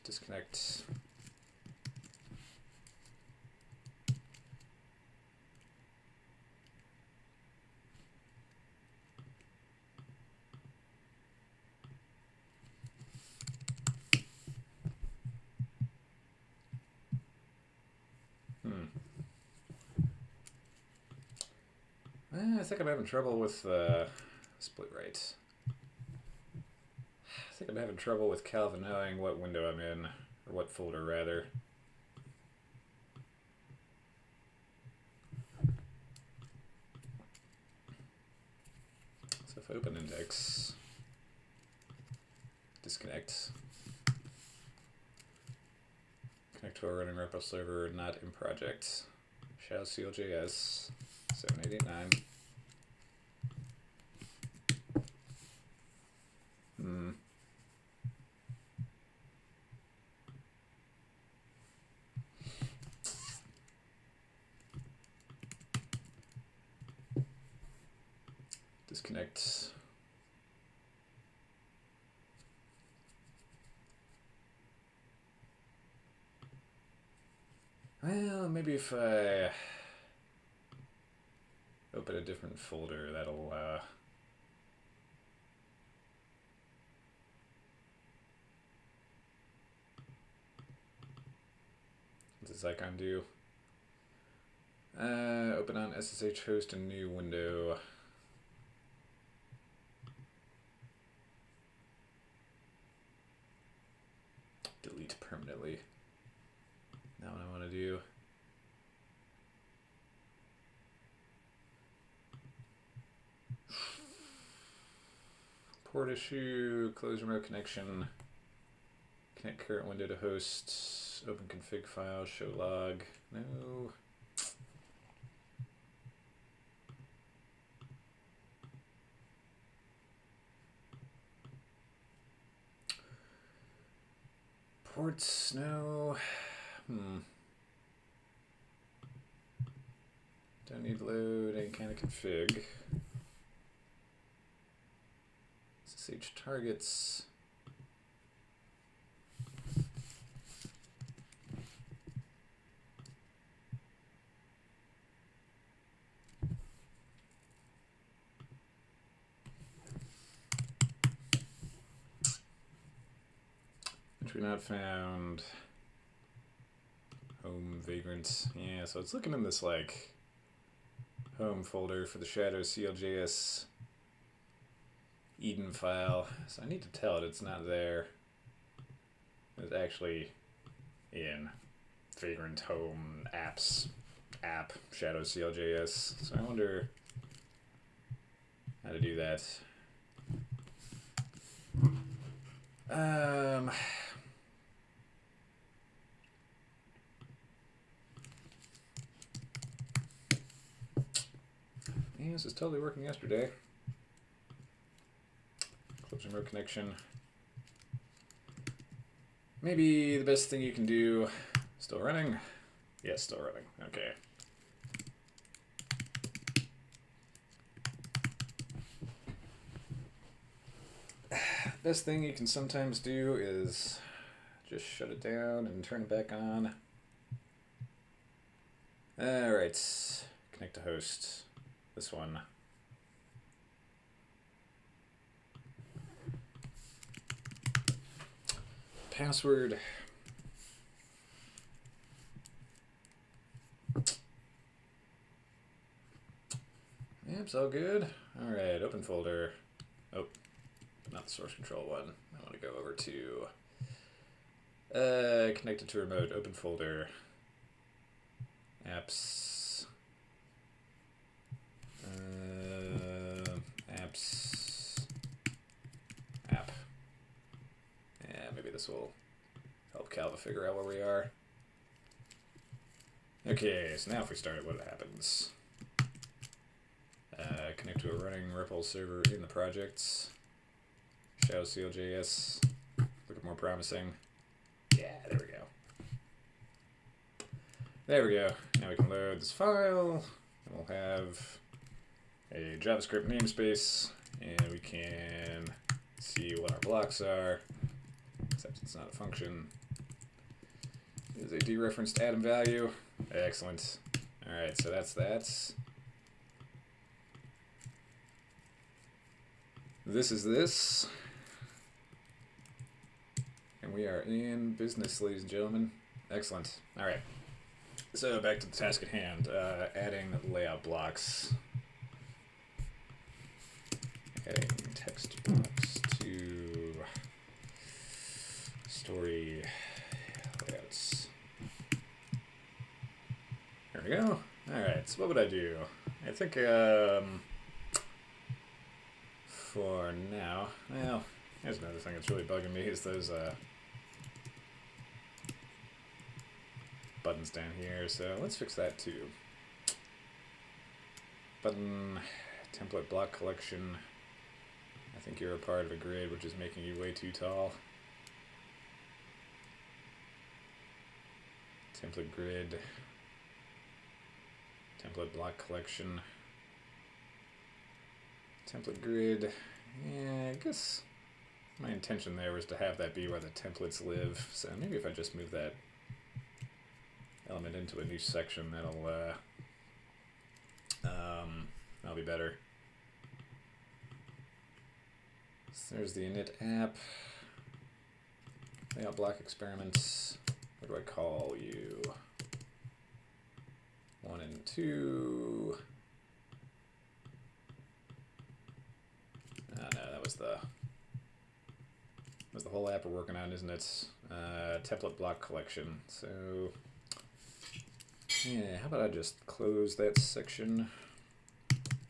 disconnect. I think I'm having trouble with split right. I think I'm having trouble with Calvin knowing what window I'm in, or what folder rather. So if I open index, disconnect, connect to a running REPL server not in project, Shadow CLJS 7889. Disconnect. Well, maybe if I open a different folder, that'll what does Zycon do? Open on SSH host a new window. Delete permanently. Now what I want to do. port issue, close remote connection, connect current window to host, open config file, show log. No. Ports, no. Don't need load any kind of config. SSH targets. Entry not found. Home vagrant. Yeah, so it's looking in this like home folder for the Shadow CLJS Eden file. So I need to tell it it's not there. It's actually in Vagrant Home Apps app Shadow CLJS. So I wonder how to do that. Yeah, this is totally working yesterday. Close remote connection. Maybe the best thing you can do. Still running? Yes, still running. Okay. Best thing you can sometimes do is just shut it down and turn it back on. Alright. Connect to host. This one. Password. Yep, it's all good. Alright, open folder. Oh, not the source control one. I want to go over to connected to remote, open folder. Apps. Apps. App. Yeah, maybe this will help Calva figure out where we are. Okay, so now if we start it, what happens? Connect to a running REPL server in the projects. Shadow CLJS. Looking more promising. Yeah, there we go. There we go. Now we can load this file. And we'll have a JavaScript namespace, and we can see what our blocks are, except it's not a function. It is a dereferenced atom value. Excellent. Alright, so that's that. This is this. And we are in business, ladies and gentlemen. Excellent. Alright. So back to the task at hand. Adding layout blocks. Adding text blocks to story layouts. There we go. Alright, so what would I do? I think for now, well, here's another thing that's really bugging me is those buttons down here, so let's fix that too. Button, template block collection. I think you're a part of a grid which is making you way too tall. Template grid. Template block collection. Template grid. Yeah, I guess my intention there was to have that be where the templates live. So maybe if I just move that element into a new section, that'll be better. So there's the init app. Layout block experiments. What do I call you? 1 and 2. No, that was the whole app we're working on, isn't it? Template block collection. So yeah, how about I just close that section?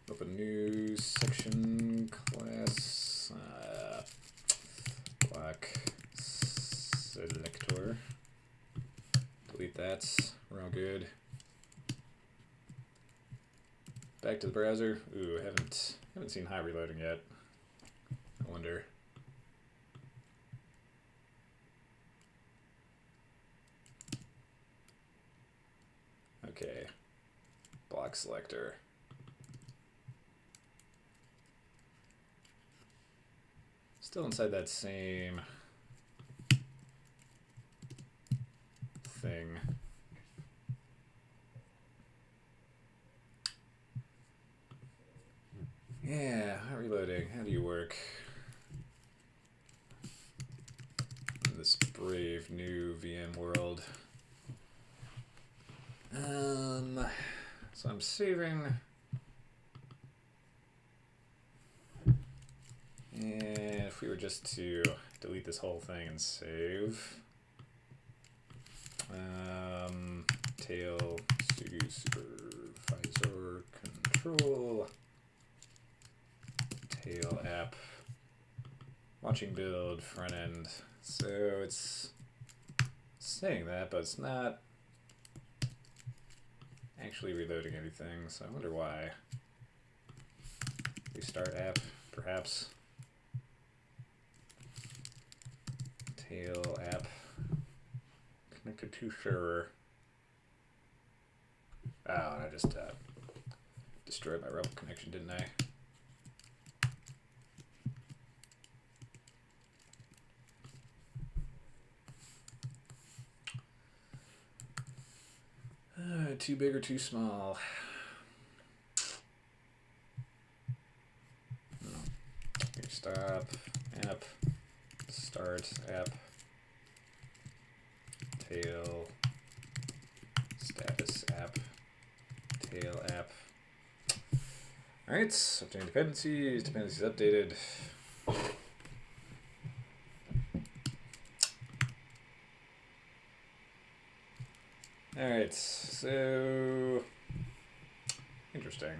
Open new section class. that. We're all good. Back to the browser. Ooh, haven't seen high reloading yet. I wonder. Okay. Block selector. Still inside that same thing. Yeah, reloading. How do you work? In this brave new VM world. So I'm saving. And if we were just to delete this whole thing and save. Tail supervisor control. Tail app. Watching build front end. So it's saying that, but it's not actually reloading anything, so I wonder why. Restart app, perhaps. Tail app. Connected to server. Oh, and I just destroyed my Rebel connection, didn't I? Too big or too small? Here, stop, app, start, app, tail, status app, tail app. Alright, updating dependencies, updated. Alright, so interesting.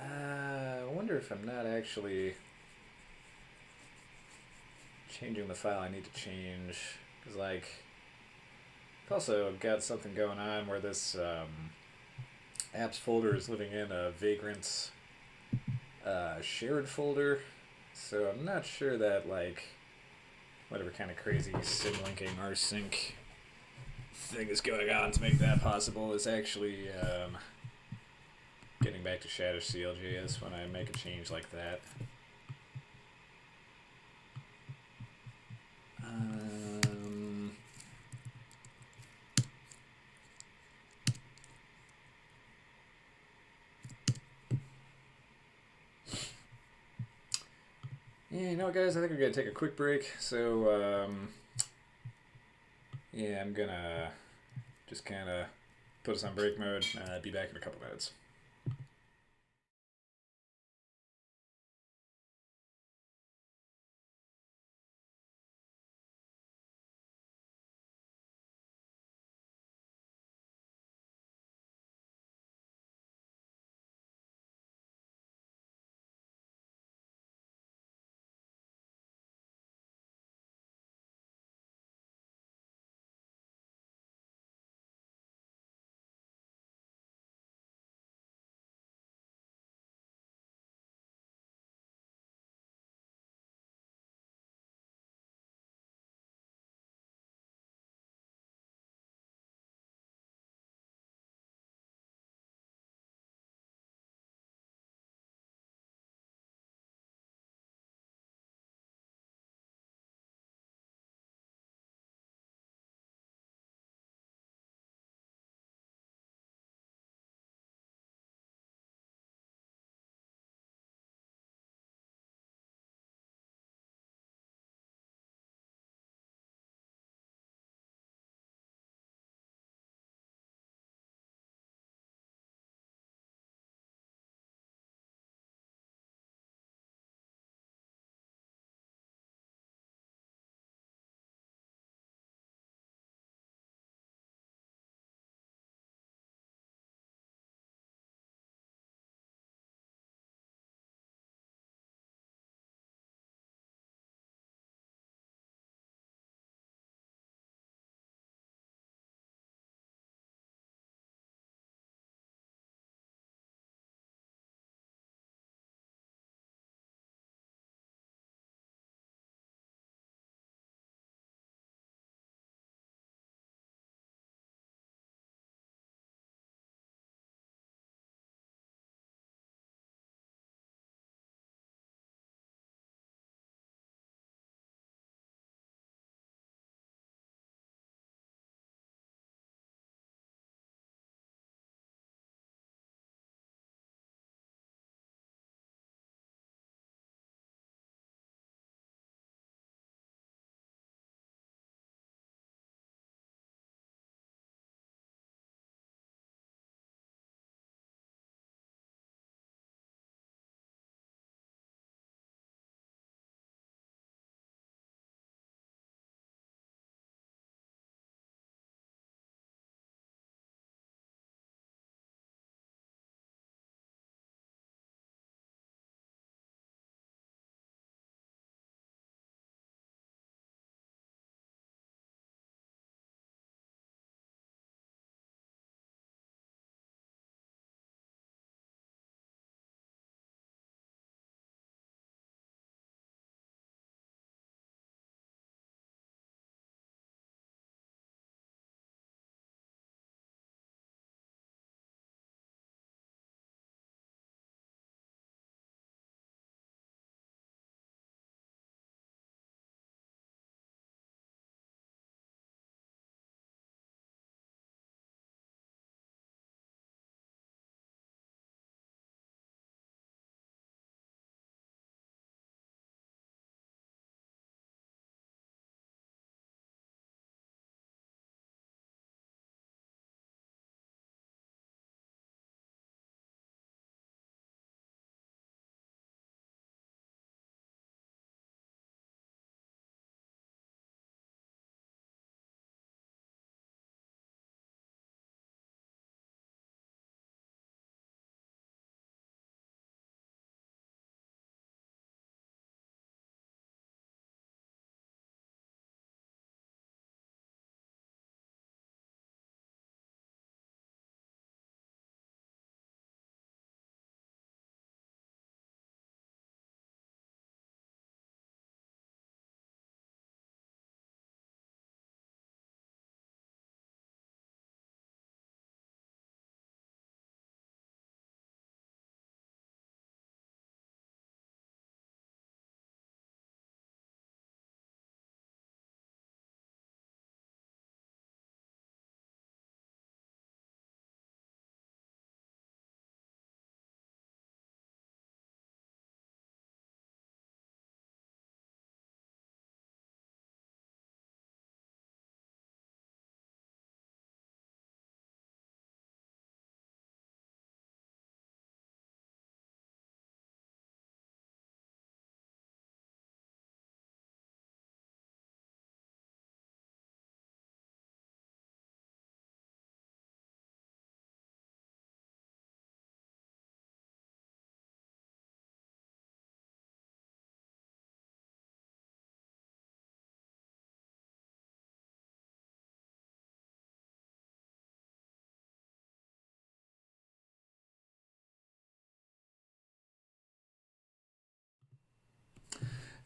I wonder if I'm not actually changing the file I need to change, because like I've also got something going on where this apps folder is living in a Vagrant shared folder, so I'm not sure that like whatever kind of crazy symlinking rsync thing is going on to make that possible is actually getting back to Shadow CLJS when I make a change like that. Yeah, you know what, guys? I think we're gonna take a quick break. So, yeah, I'm gonna just kind of put us on break mode. Be back in a couple minutes.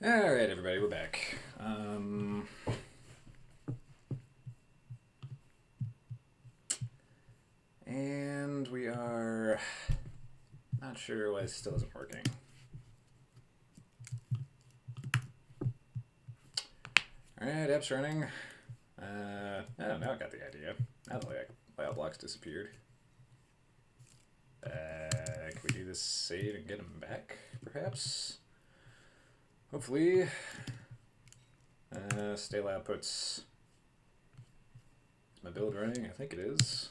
Alright, everybody, we're back. And we are not sure why it still isn't working. Alright, app's running. Oh, now I got the idea. Now the layout blocks disappeared. Can we do this save and get them back, perhaps? Hopefully. Stale outputs. Is my build running? I think it is.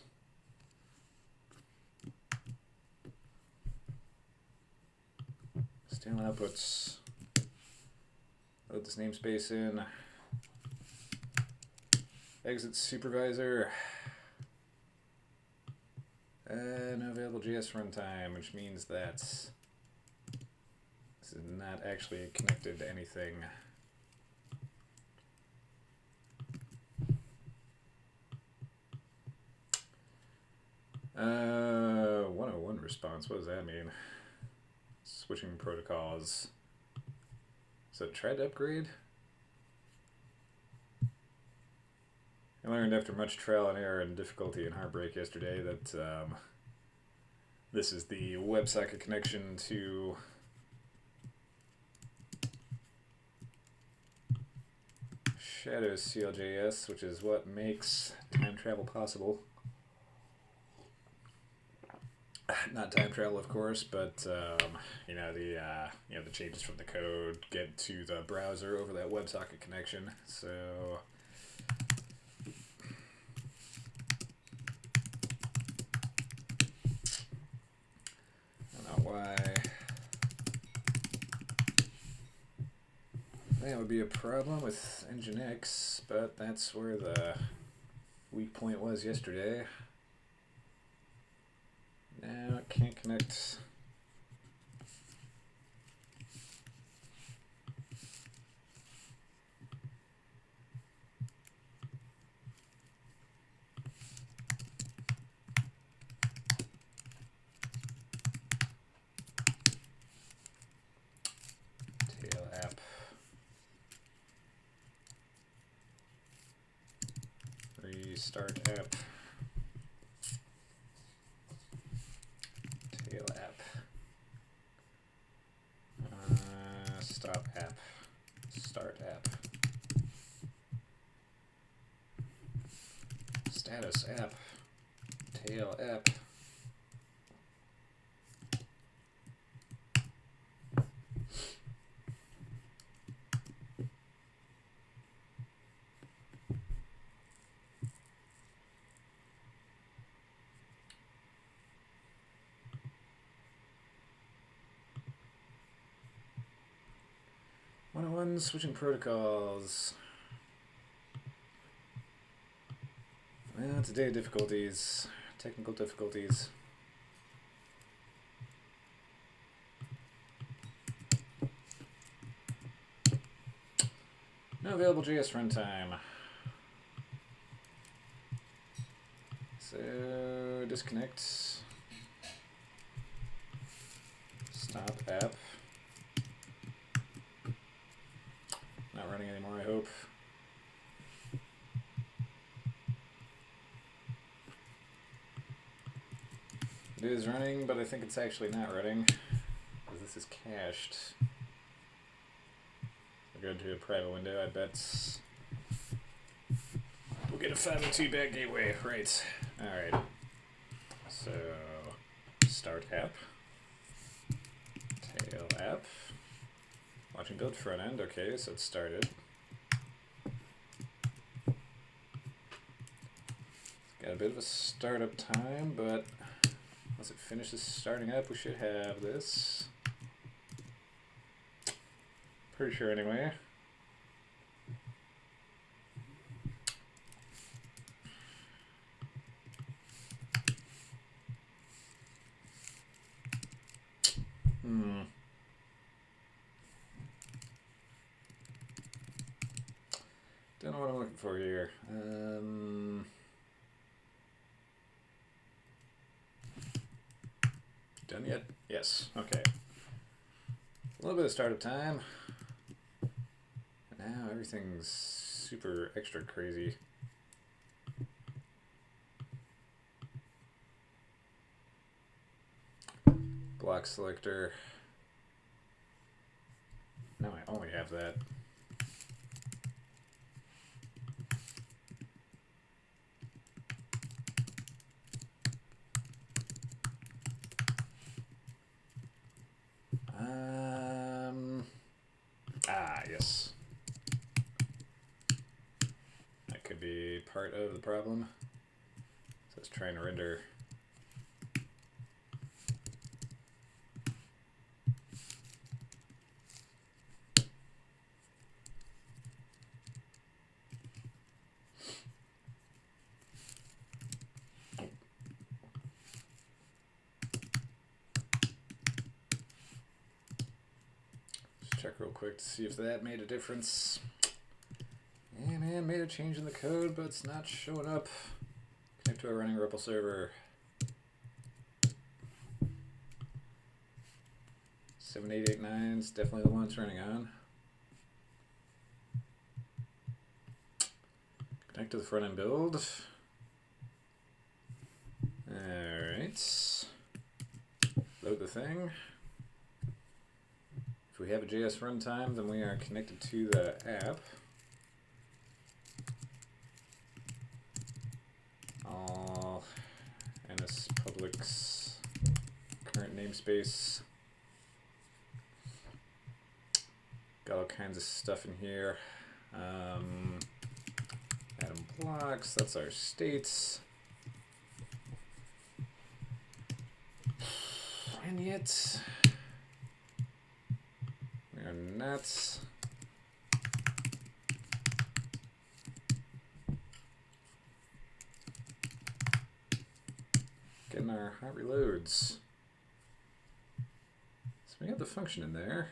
Stale outputs. Load this namespace in. Exit supervisor. No available JS runtime, which means that this is not actually connected to anything. Uh, 101 response, what does that mean? Switching protocols. So tried to upgrade? I learned after much trial and error and difficulty and heartbreak yesterday that this is the WebSocket connection to Shadow CLJS, which is what makes time travel possible. Not time travel, of course, but you know the changes from the code get to the browser over that WebSocket connection. So I don't know why that would be a problem with Nginx, but that's where the weak point was yesterday. Now it can't connect. Tail app. Restart app. Stop app, start app, status app, tail app. Switching protocols. Well, today difficulties, technical difficulties. No available JS runtime. So disconnect. Stop app. Not running anymore, I hope. It is running, but I think it's actually not running because this is cached. We'll go to a private window, I bet. We'll get a 502 back gateway, right. Alright. So, start app. Tail app. Watching build front end, okay, so it started. It's got a bit of a startup time, but once it finishes starting up, we should have this. Pretty sure anyway. Don't know what I'm looking for here. Done yet? Yes. Okay. A little bit of startup time. Now everything's super extra crazy. Block selector. Now I only have that. Yes. That could be part of the problem. So it's trying to render. Check real quick to see if that made a difference. Yeah, man, made a change in the code, but it's not showing up. Connect to a running REPL server. 7889 is definitely the one it's running on. Connect to the front end build. Alright. Load the thing. If we have a JS runtime, then we are connected to the app. All NS Public's current namespace. Got all kinds of stuff in here. Atom blocks, that's our states. And yet, we are not. Getting our hot reloads. So we have the function in there.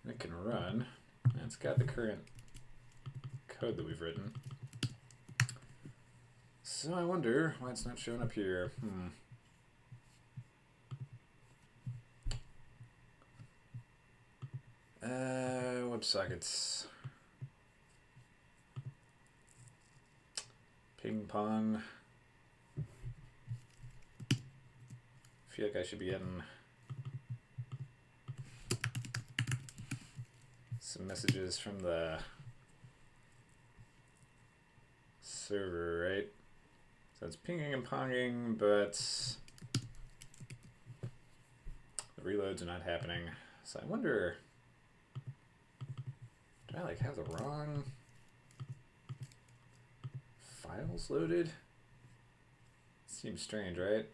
And it can run. And it's got the current code that we've written. So I wonder why it's not showing up here. WebSockets. Ping pong. Feel like I should be getting some messages from the server, right? So it's pinging and ponging, but the reloads are not happening. So I wonder, do I like have the wrong files loaded? Seems strange, right?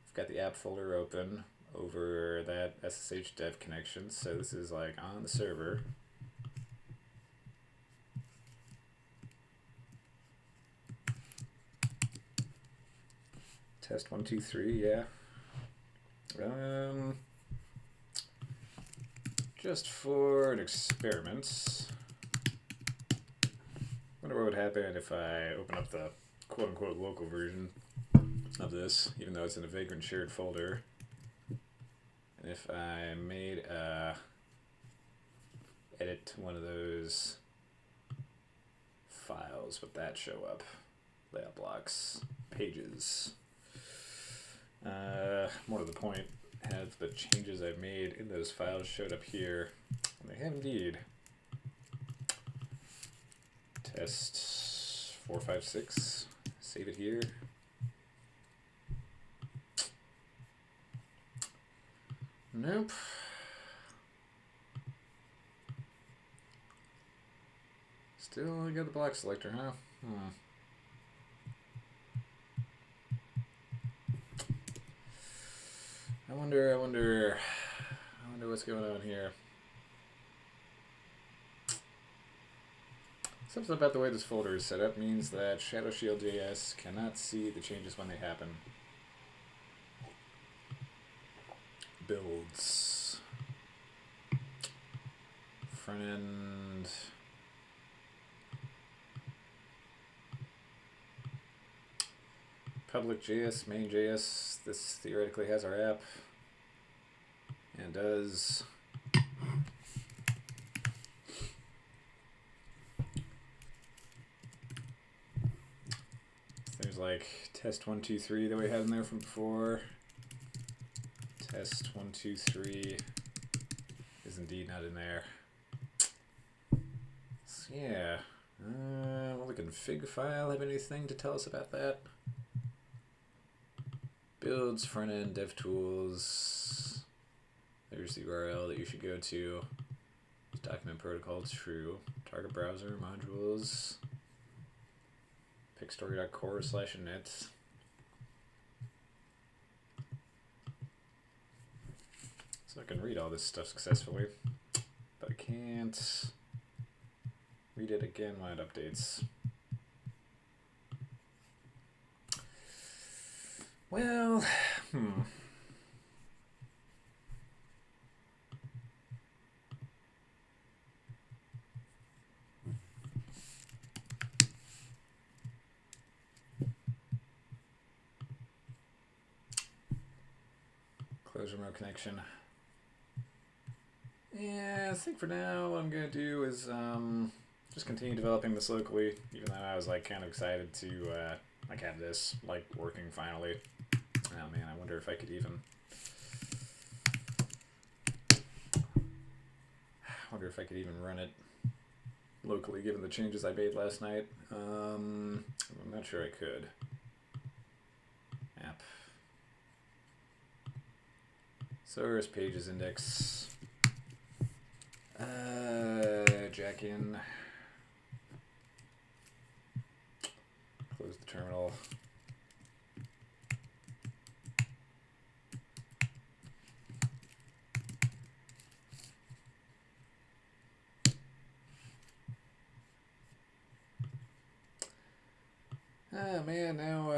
I've got the app folder open over that SSH dev connection, so this is like on the server. Test 1, 2, 3, yeah. Just for an experiment. Wonder what would happen if I open up the quote-unquote local version of this, even though it's in a Vagrant shared folder. And if I made a edit to one of those files, would that show up? Layout blocks, pages. More to the point, have the changes I've made in those files showed up here? And they have indeed. Test 456, save it here. Nope. Still got the block selector, huh? I wonder what's going on here. Something about the way this folder is set up means that ShadowShield.js cannot see the changes when they happen. Builds. Front end. Public.js, main.js. This theoretically has our app. And does. seems like test 1, 2, 3 that we had in there from before. Test 1, 2, 3 is indeed not in there. So yeah, will the config file have anything to tell us about that? Builds, front end, DevTools. There's the URL that you should go to. Document protocol true. Target browser modules. Picstory.core/init. So I can read all this stuff successfully, but I can't read it again when it updates. Well, close remote connection. Yeah, I think for now what I'm gonna do is just continue developing this locally, even though I was like kind of excited to like have this like working finally. Oh man, I wonder if I could even run it locally given the changes I made last night. I'm not sure I could. App. Source pages index. Jack in. Close the terminal. Oh man, now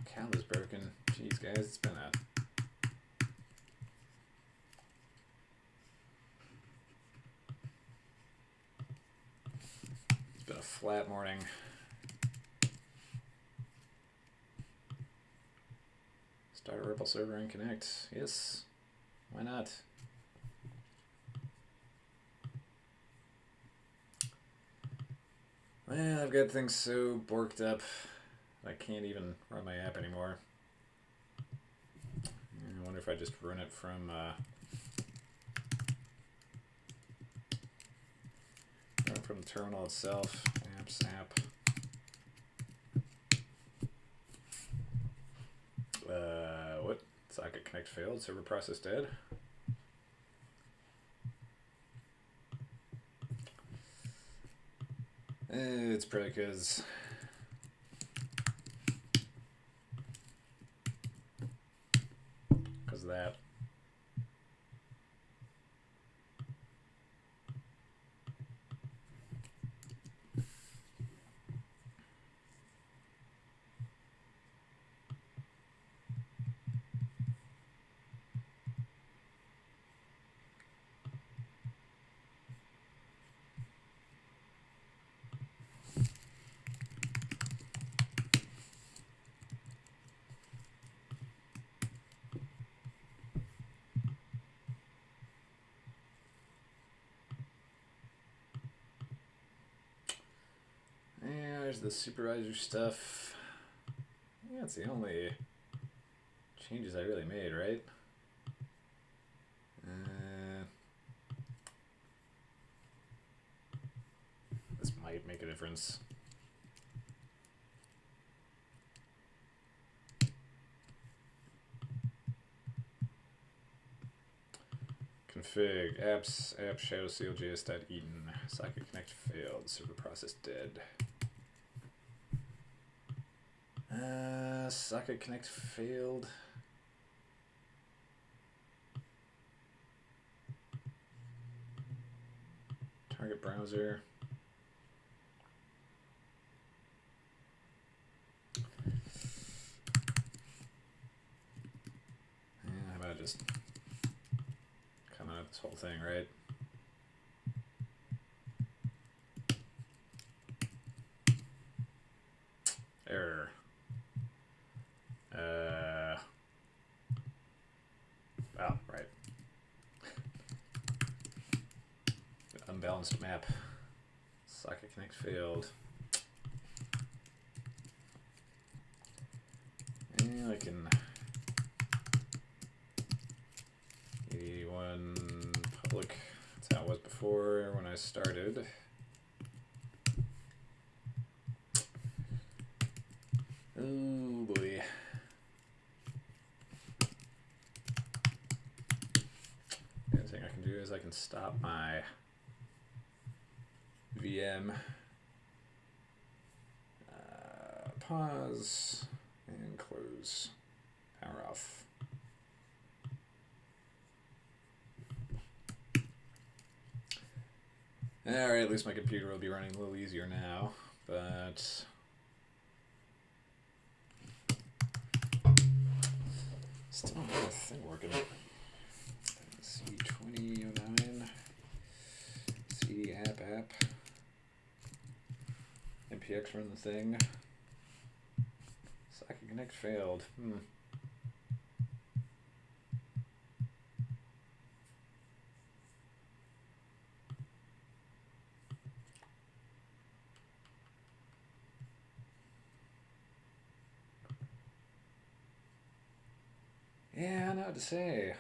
account is broken. Jeez guys, it's been a flat morning. Start a Ripple server and connect. Yes, why not? Well, I've got things so borked up I can't even run my app anymore. I wonder if I just run it from the terminal itself. Apps app. What? Socket connect failed. Server process dead. It's probably because of that. There's the supervisor stuff. Yeah, that's the only changes I really made, right? This might make a difference. Config apps app shadow cljs.eaton socket connect failed server process dead. Socket connect failed. Target browser. How about just coming up this whole thing, right? Error. Oh, right. Unbalanced map. Socket connect failed. I can 81 public. That's how it was before when I started. Oh boy. The other thing I can do is I can stop my VM, pause, and close, power off. Alright, at least my computer will be running a little easier now, but still not a thing working. C2009, CD app, MPX run the thing. Socket Connect failed. Yeah, I don't know what to say.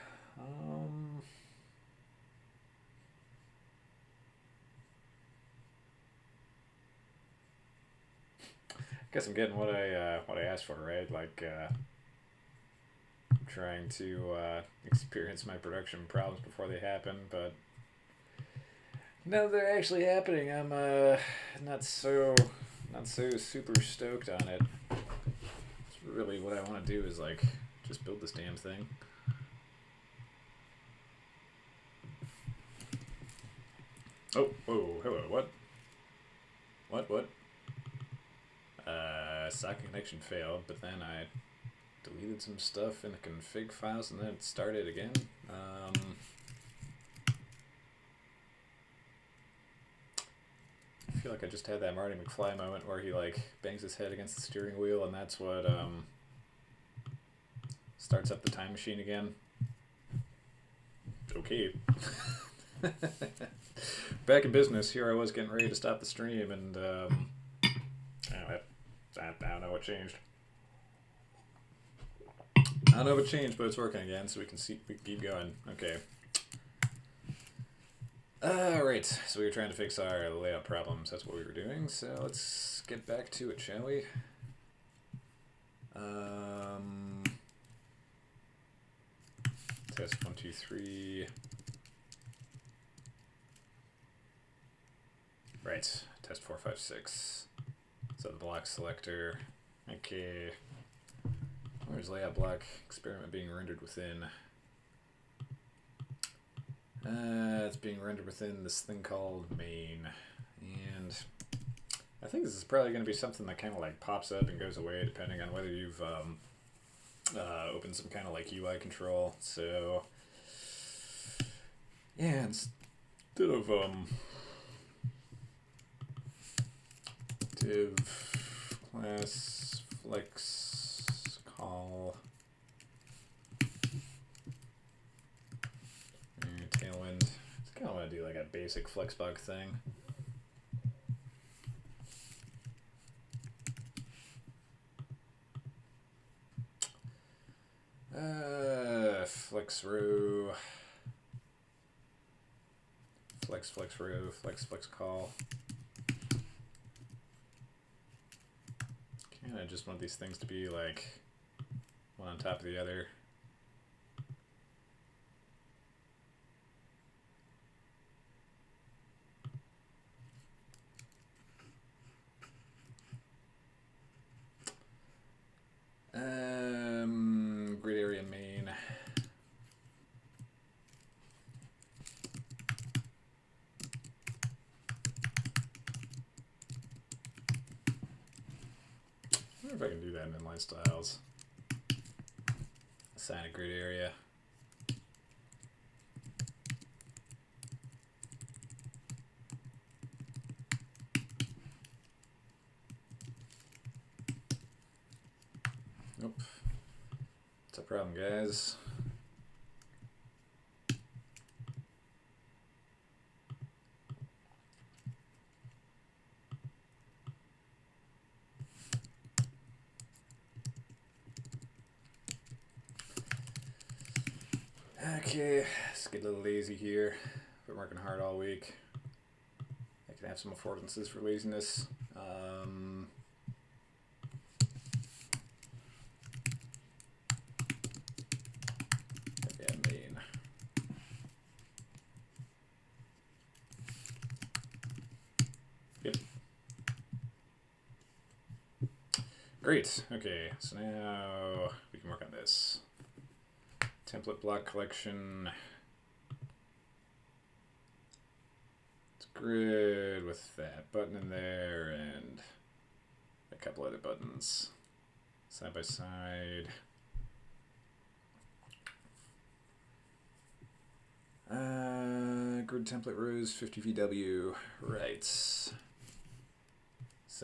Guess I'm getting what I asked for, right? Like, trying to experience my production problems before they happen, but now they're actually happening. I'm not so super stoked on it. It's really what I want to do is like just build this damn thing. Oh, whoa, hello, what? What? Socket connection failed, but then I deleted some stuff in the config files and then it started again. I feel like I just had that Marty McFly moment where he like bangs his head against the steering wheel and that's what starts up the time machine again. Okay. Back in business, here I was getting ready to stop the stream and I don't know what changed. I don't know what changed, but it's working again, so we can keep going. Okay. Alright, so we were trying to fix our layout problems. That's what we were doing, so let's get back to it, shall we? Test 1, 2, 3. Right, test 4, 5, 6. So the block selector. Okay. Where's layout block experiment being rendered within? It's being rendered within this thing called main. And I think this is probably going to be something that kind of like pops up and goes away depending on whether you've opened some kind of like UI control. So yeah, instead of div class flex call tailwind. I kind of want to do like a basic flexbug thing. Flex row, flex row, flex call. I just want these things to be like one on top of the other. Grid area main. I wonder if I can do that in inline styles. Assign a grid area. Nope. What's the problem, guys? Okay, let's get a little lazy here. Been working hard all week. I can have some affordances for laziness. Okay, main. Yep. Great. Okay, so now we can work on this. Template block collection. It's good with that button in there and a couple other buttons side by side. Grid template rows 50 VW. Right. So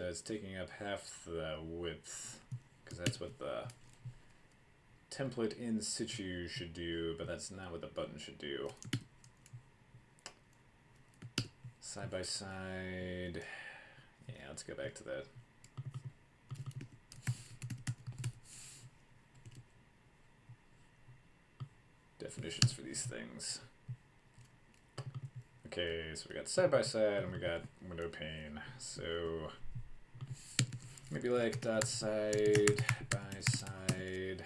it's taking up half the width because that's what the template in situ should do, but that's not what the button should do. Side by side. Yeah, let's go back to that. Definitions for these things. Okay, so we got side by side and we got window pane. So maybe like dot side by side.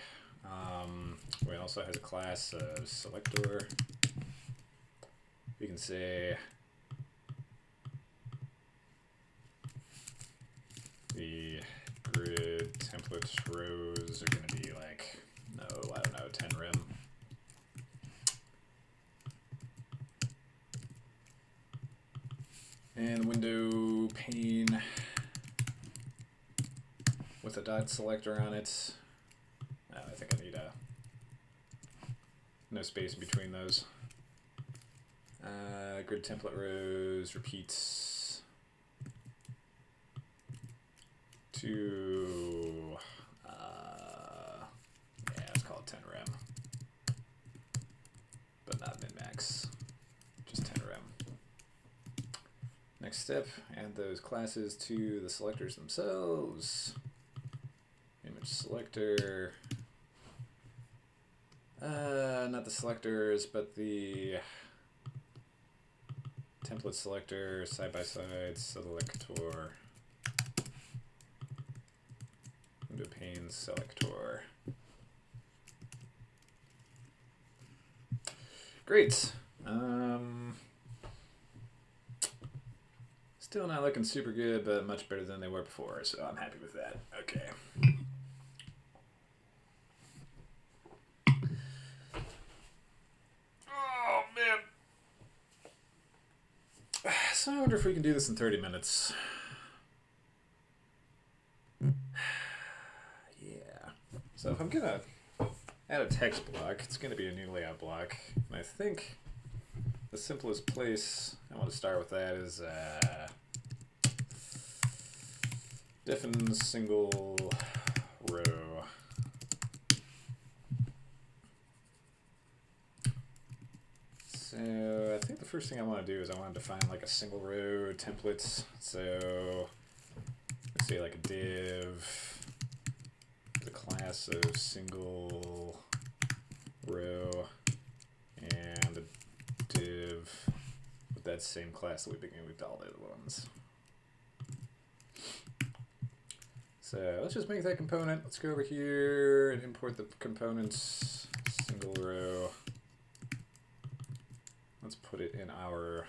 We also has a class of selector. We can say the grid template rows are going to be like, no, I don't know, 10 rem. And window pane with a dot selector on it. I think I need no space between those. Grid template rows repeats to yeah, let's call it 10 rem, but not min max, just 10 rem. Next step, add those classes to the selectors themselves. Image selector, not the selectors, but the template selector, side by side selector, window pane selector. Great. Still not looking super good, but much better than they were before, so I'm happy with that. Okay. Oh, man. So I wonder if we can do this in 30 minutes. Yeah. So if I'm going to add a text block, it's going to be a new layout block. And I think the simplest place I want to start with that is define single row. So I think the first thing I want to do is I want to define like a single row template. So let's say like a div, the class of single row, and a div with that same class that we begin with all the other ones. So let's just make that component. Let's go over here and import the components, single row. Let's put it in our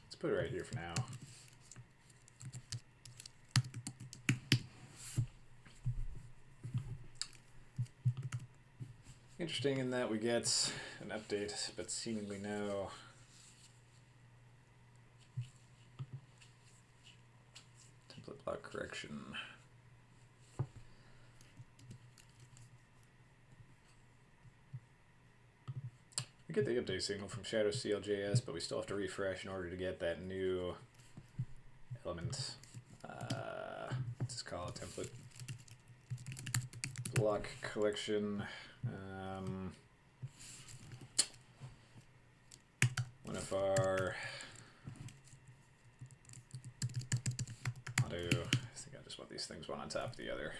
let's put it right here for now. Interesting in that we get an update, but seemingly no template block correction. We get the update signal from Shadow CLJS, but we still have to refresh in order to get that new element. Let's just call it template block collection. One of our auto, I think I just want these things one on top of the other.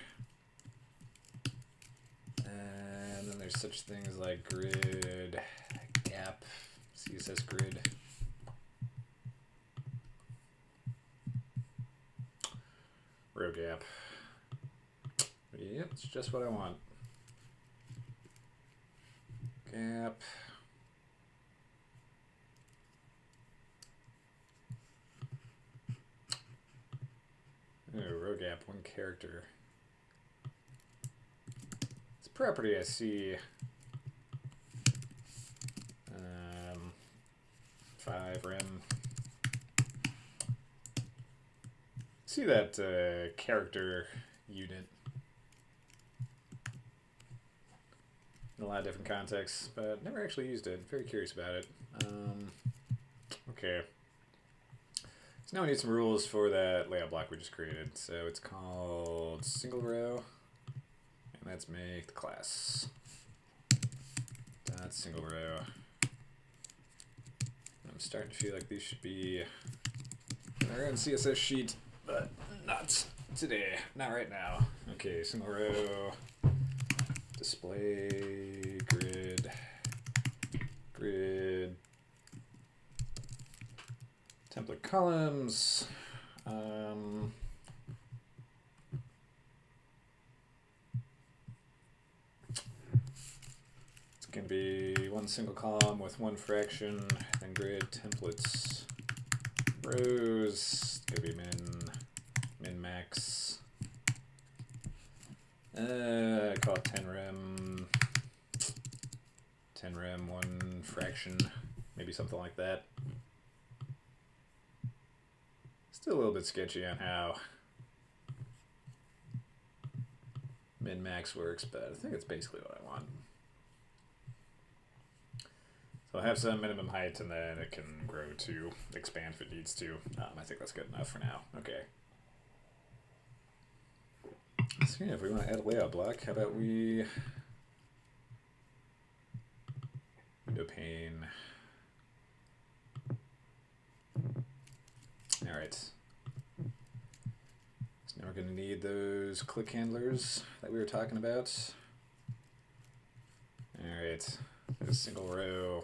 And then there's such things like grid, gap, CSS grid. Row gap. Yep, it's just what I want. Gap. Oh, row gap, one character. It's a property I see. 5 rem. See that character unit in a lot of different contexts, but never actually used it. Very curious about it. Okay. So now we need some rules for that layout block we just created. So it's called single row, and let's make the class dot single row. I'm starting to feel like these should be in our own CSS sheet, but not today, not right now. Okay, single row, display, grid, template columns. It's going to be one single column with one fraction, then grid templates, rows. It's going to be min max. I call it 10 rem. 10 rem, one fraction, maybe something like that. Still a little bit sketchy on how min-max works, but I think it's basically what I want. So I'll have some minimum height, and then it can grow to expand if it needs to. I think that's good enough for now. Okay. So yeah, if we want to add a layout block, how about we window pane. All right. So now we're going to need those click handlers that we were talking about. All right. A single row.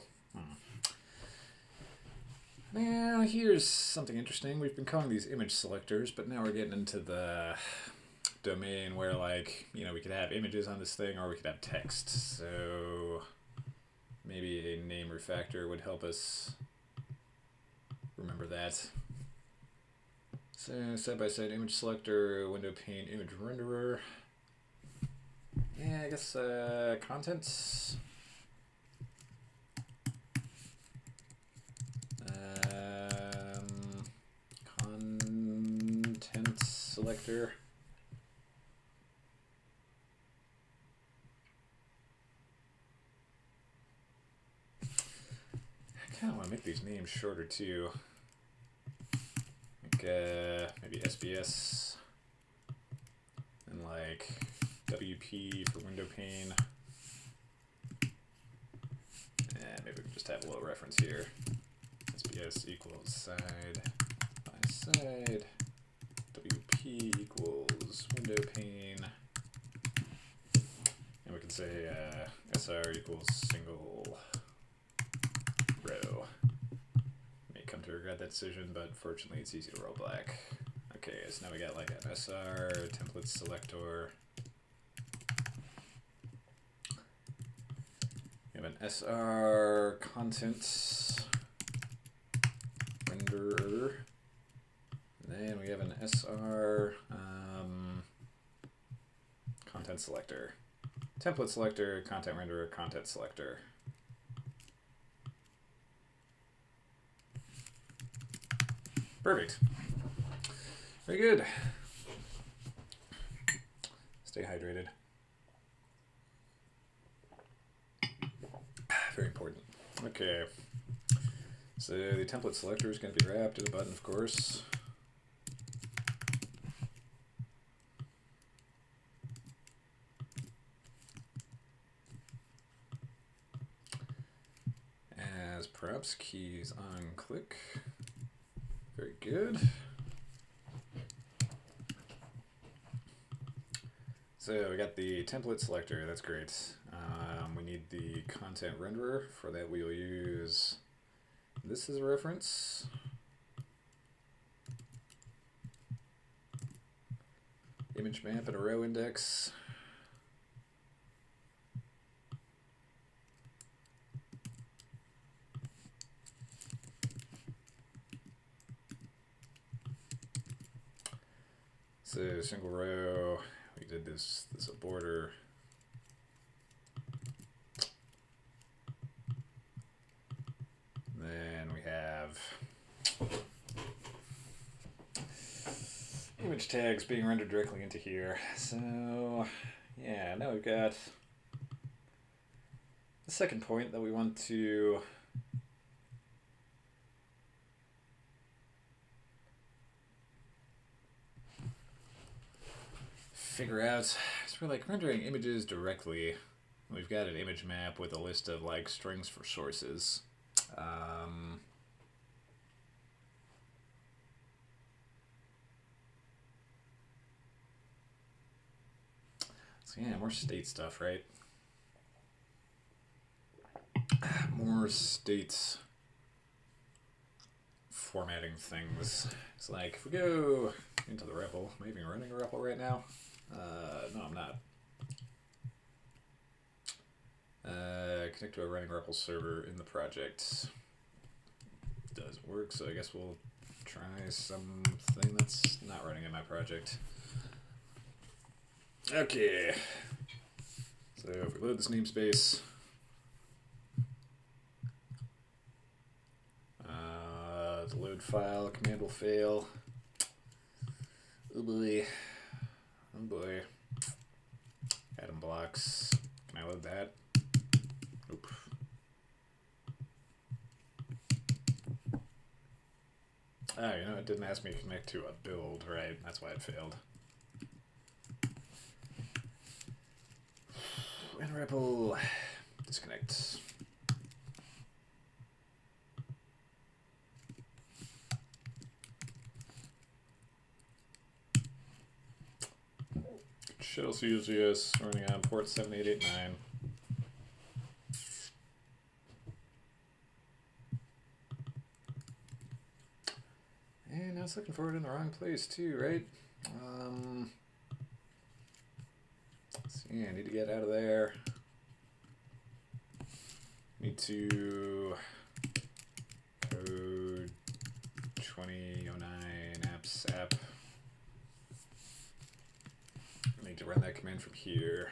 Now here's something interesting. We've been calling these image selectors, but now we're getting into the domain where, like, you know, we could have images on this thing or we could have text. So maybe a name refactor would help us remember that. So side-by-side image selector, window pane, image renderer. Yeah, I guess contents. Content selector. I kind of want to make these names shorter too. Like maybe SBS and like WP for window pane. And maybe we can just have a little reference here. SBS equals side by side. WP equals window pane. And we can say SR equals single row. May come to regret that decision, but fortunately it's easy to roll back. Okay, so now we got like an SR template selector. We have an SR content renderer. And then we have an SR content selector. Template selector, content renderer, content selector. Perfect. Very good. Stay hydrated. Very important. Okay. So the template selector is going to be wrapped in a button, of course. As props, keys on click. Very good. So we got the template selector, that's great. We need the content renderer. For that we'll use this as a reference. Image map and a row index. So single row, we did this a border. Then we have image tags being rendered directly into here. So yeah, now we've got the second point that we want to figure out. So we're like rendering images directly. We've got an image map with a list of like strings for sources. So yeah, more state stuff, right? More states formatting things. It's like if we go into the REPL, am I even running a REPL right now? No, I'm not. Connect to a running REPL server in the project. Doesn't work, so I guess we'll try something that's not running in my project. Okay. So if we load this namespace, the load file command will fail. Oh boy. Oh boy. Atom blocks. Can I load that? Nope. Oh, you know, it didn't ask me to connect to a build, right? That's why it failed. WinREPL disconnect. Shell CSGS running on port 7889. And now it's looking for it in the wrong place too, right? So yeah, I need to get out of there. Need to code 2009 apps app. I need to run that command from here.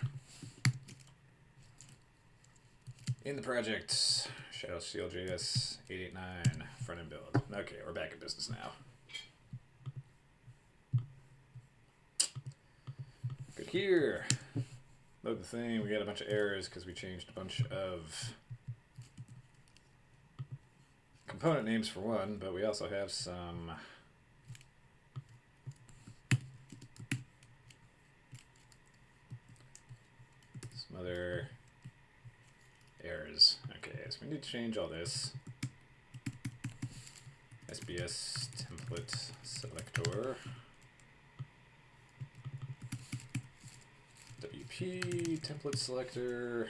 In the project, Shadow CLJS 889 front end build. Okay, we're back in business now. Good here. Load the thing. We got a bunch of errors because we changed a bunch of component names for one, but we also have some other errors. Okay, so we need to change all this. SBS template selector. WP template selector.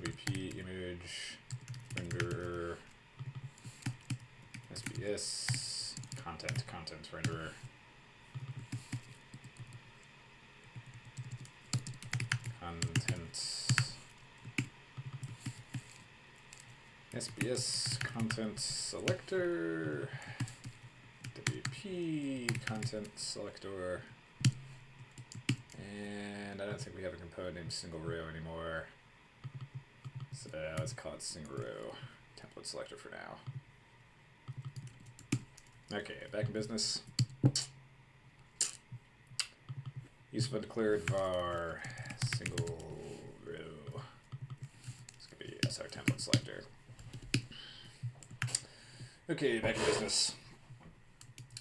WP image renderer. SBS content renderer. SBS content selector, WP content selector, and I don't think we have a component named single row anymore, so let's call it single row template selector for now. Okay, back in business. Use of undeclared var single row. It's gonna be SR template selector. Okay, back in business.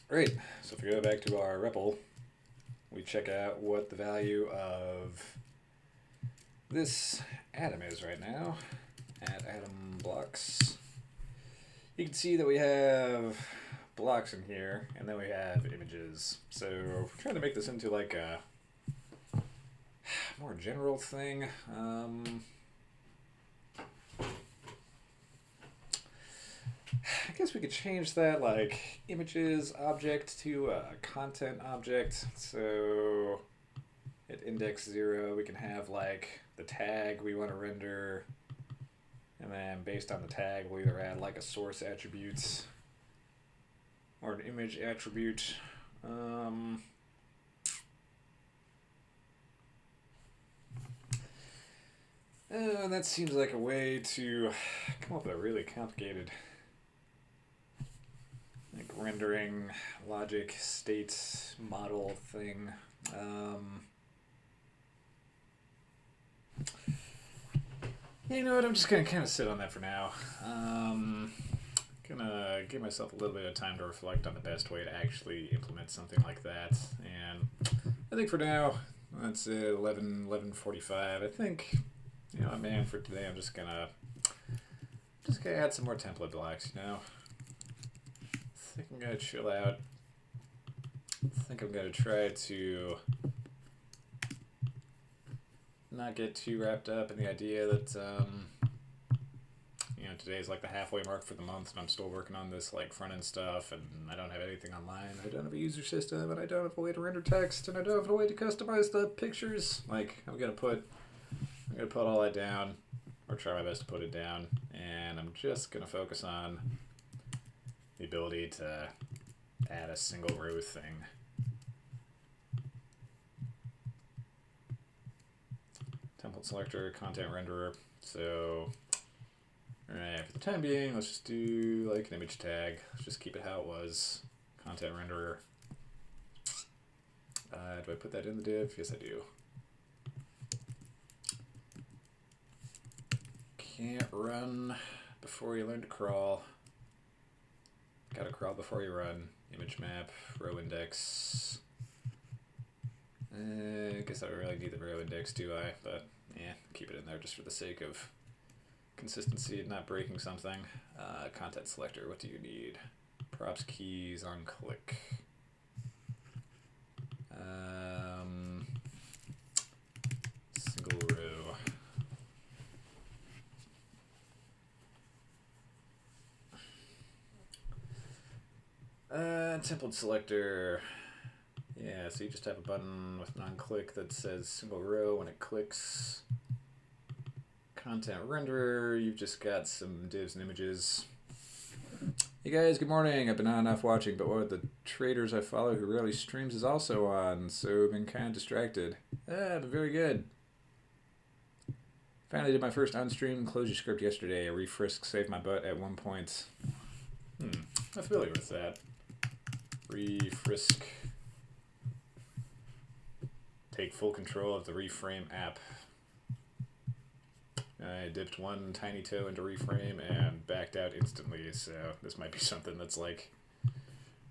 Great. So if we go back to our REPL, we check out what the value of this atom is right now at atom blocks. You can see that we have blocks in here, and then we have images. So we're trying to make this into like a more general thing. I guess we could change that, like, images object to content object. So at index 0, we can have, like, the tag we want to render. And then based on the tag, we'll either add, like, a source attribute or an image attribute. That seems like a way to come up with a really complicated like rendering logic state model thing. You know what? I'm just gonna kind of sit on that for now. Gonna give myself a little bit of time to reflect on the best way to actually implement something like that. And I think for now, that's 11:45. I think, you know, man, for today, I'm just gonna add some more template blocks. You know, I think I'm gonna chill out. I think I'm gonna try to not get too wrapped up in the idea that you know, today's like the halfway mark for the month and I'm still working on this like front end stuff and I don't have anything online. I don't have a user system and I don't have a way to render text and I don't have a way to customize the pictures. Like I'm gonna put all that down, or try my best to put it down, and I'm just gonna focus on the ability to add a single row thing. Template selector, content renderer. So, alright, for the time being, let's just do like an image tag. Let's just keep it how it was. Content renderer. Do I put that in the div? Yes, I do. Can't run before you learn to crawl. Gotta crawl before you run. Image map, row index. I guess I don't really need the row index, do I? But yeah, keep it in there just for the sake of consistency and not breaking something. Content selector, what do you need? Props keys on click. Single row. Template selector. Yeah, so you just have a button with non-click that says single row when it clicks. Content renderer, you've just got some divs and images. Hey guys, good morning. I've been on and off watching, but one of the traders I follow who rarely streams is also on, so I've been kind of distracted. But very good. Finally did my first on-stream closure script yesterday. A refrisk saved my butt at one point. I'm familiar with that. Refrisk. Take full control of the reframe app. I dipped one tiny toe into reframe and backed out instantly, so this might be something that's like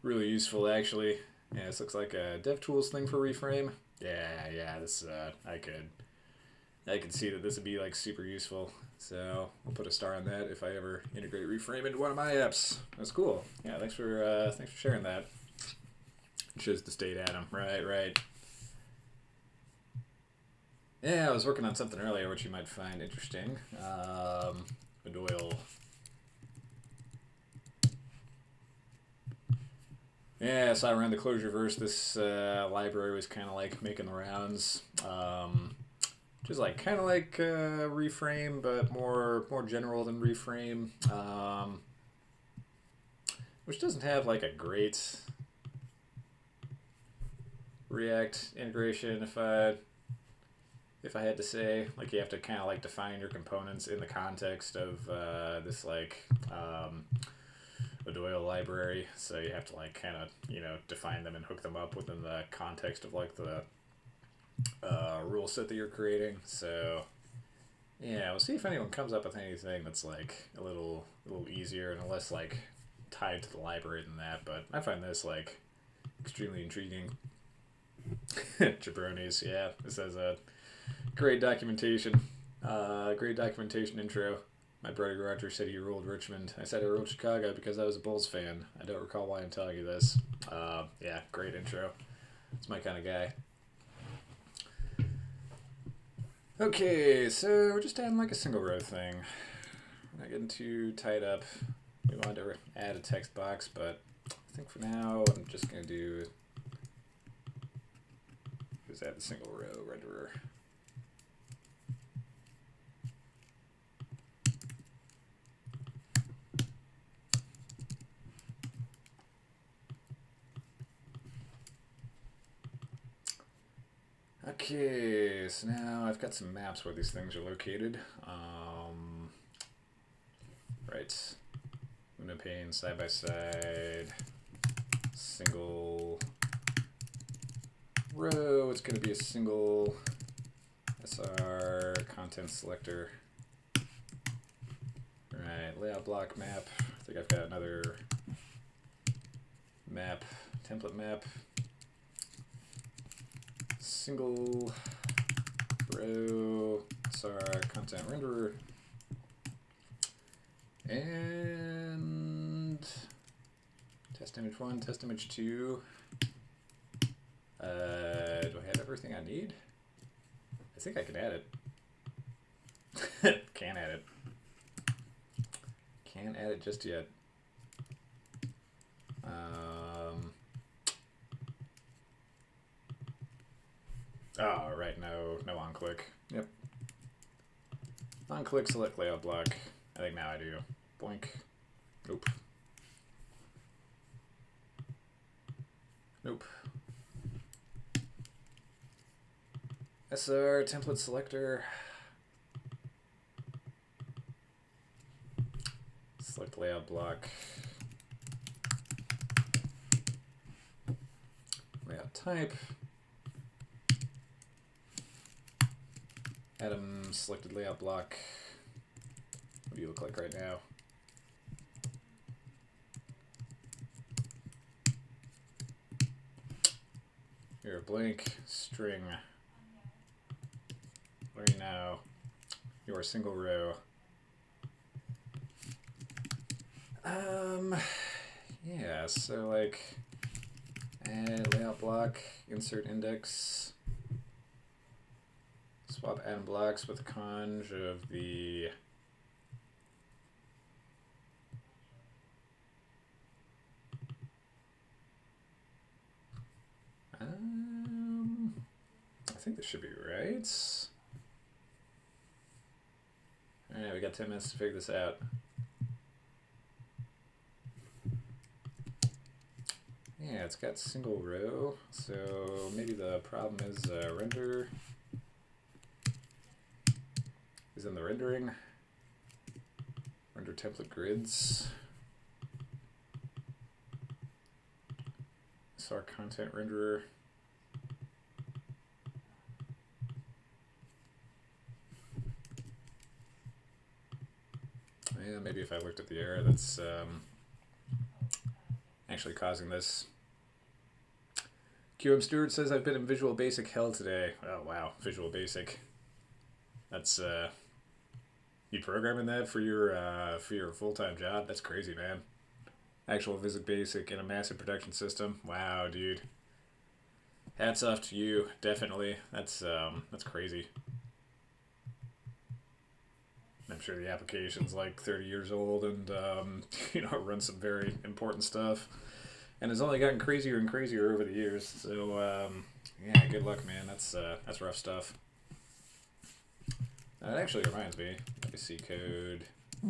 really useful actually. Yeah, this looks like a DevTools thing for reframe. Yeah, this I could see that this would be like super useful. So I'll put a star on that if I ever integrate reframe into one of my apps. That's cool. Yeah, thanks for sharing that. It shows the state, Adam. Right. Yeah, I was working on something earlier which you might find interesting. Bedoyle. Yeah, so I ran the Clojureverse. This library was kind of like making the rounds. Which is like kind of like reframe, but more general than reframe. Which doesn't have like a great React integration if I had to say. Like you have to kind of like define your components in the context of this like Bedoyle library, so you have to like kind of, you know, define them and hook them up within the context of like the rule set that you're creating. So yeah, we'll see if anyone comes up with anything that's like a little easier and less like tied to the library than that. But I find this like extremely intriguing. Jabronis, yeah, this has a great documentation. Great documentation intro. My brother Roger said he ruled Richmond. I said I ruled Chicago because I was a Bulls fan. I don't recall why I'm telling you this. Yeah, great intro. It's my kind of guy. Okay, so we're just adding like a single row thing. We're not getting too tied up. We wanted to add a text box, but I think for now I'm just going to do is add the single row renderer. Okay, so now I've got some maps where these things are located. Right. Luna pane side by side. Single row. It's going to be a single SR content selector. Right, layout block map. I think I've got another map, template map. Single row SR content renderer. And test image 1, test image 2. Do I have everything I need? I think I can add it. Can't add it. Can't add it just yet. Oh, right, no on click. Yep. On click, select layout block. I think now I do. Boink. Nope. Nope. SR template selector. Select layout block. Layout type. Atom selected layout block. What do you look like right now? Here, blank string. What are you now? You are single row. Yeah, so like add layout block, insert index, swap atom blocks with conj of the I think this should be right. Alright, we got 10 minutes to figure this out. Yeah, it's got single row, so maybe the problem is render is in the rendering. Render template grids. SR content renderer. Yeah, maybe if I looked at the error that's actually causing this. QM Stewart says I've been in Visual Basic hell today. Oh wow, Visual Basic. That's you programming that for your full-time job? That's crazy, man. Actual Visual Basic in a massive production system. Wow, dude. Hats off to you, definitely. That's crazy. I'm sure the application's like 30 years old and runs some very important stuff, and has only gotten crazier and crazier over the years. So yeah, good luck, man. That's rough stuff. That actually reminds me. Let me see code. I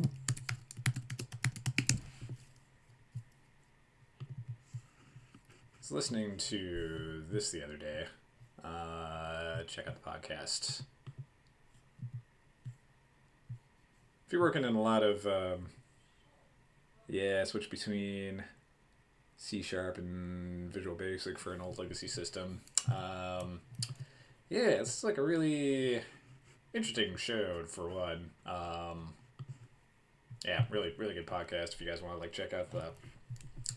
was listening to this the other day. Check out the podcast. If you're working in a lot of switch between C# and Visual Basic for an old legacy system. It's like a really interesting show for one. Really good podcast if you guys want to like check out the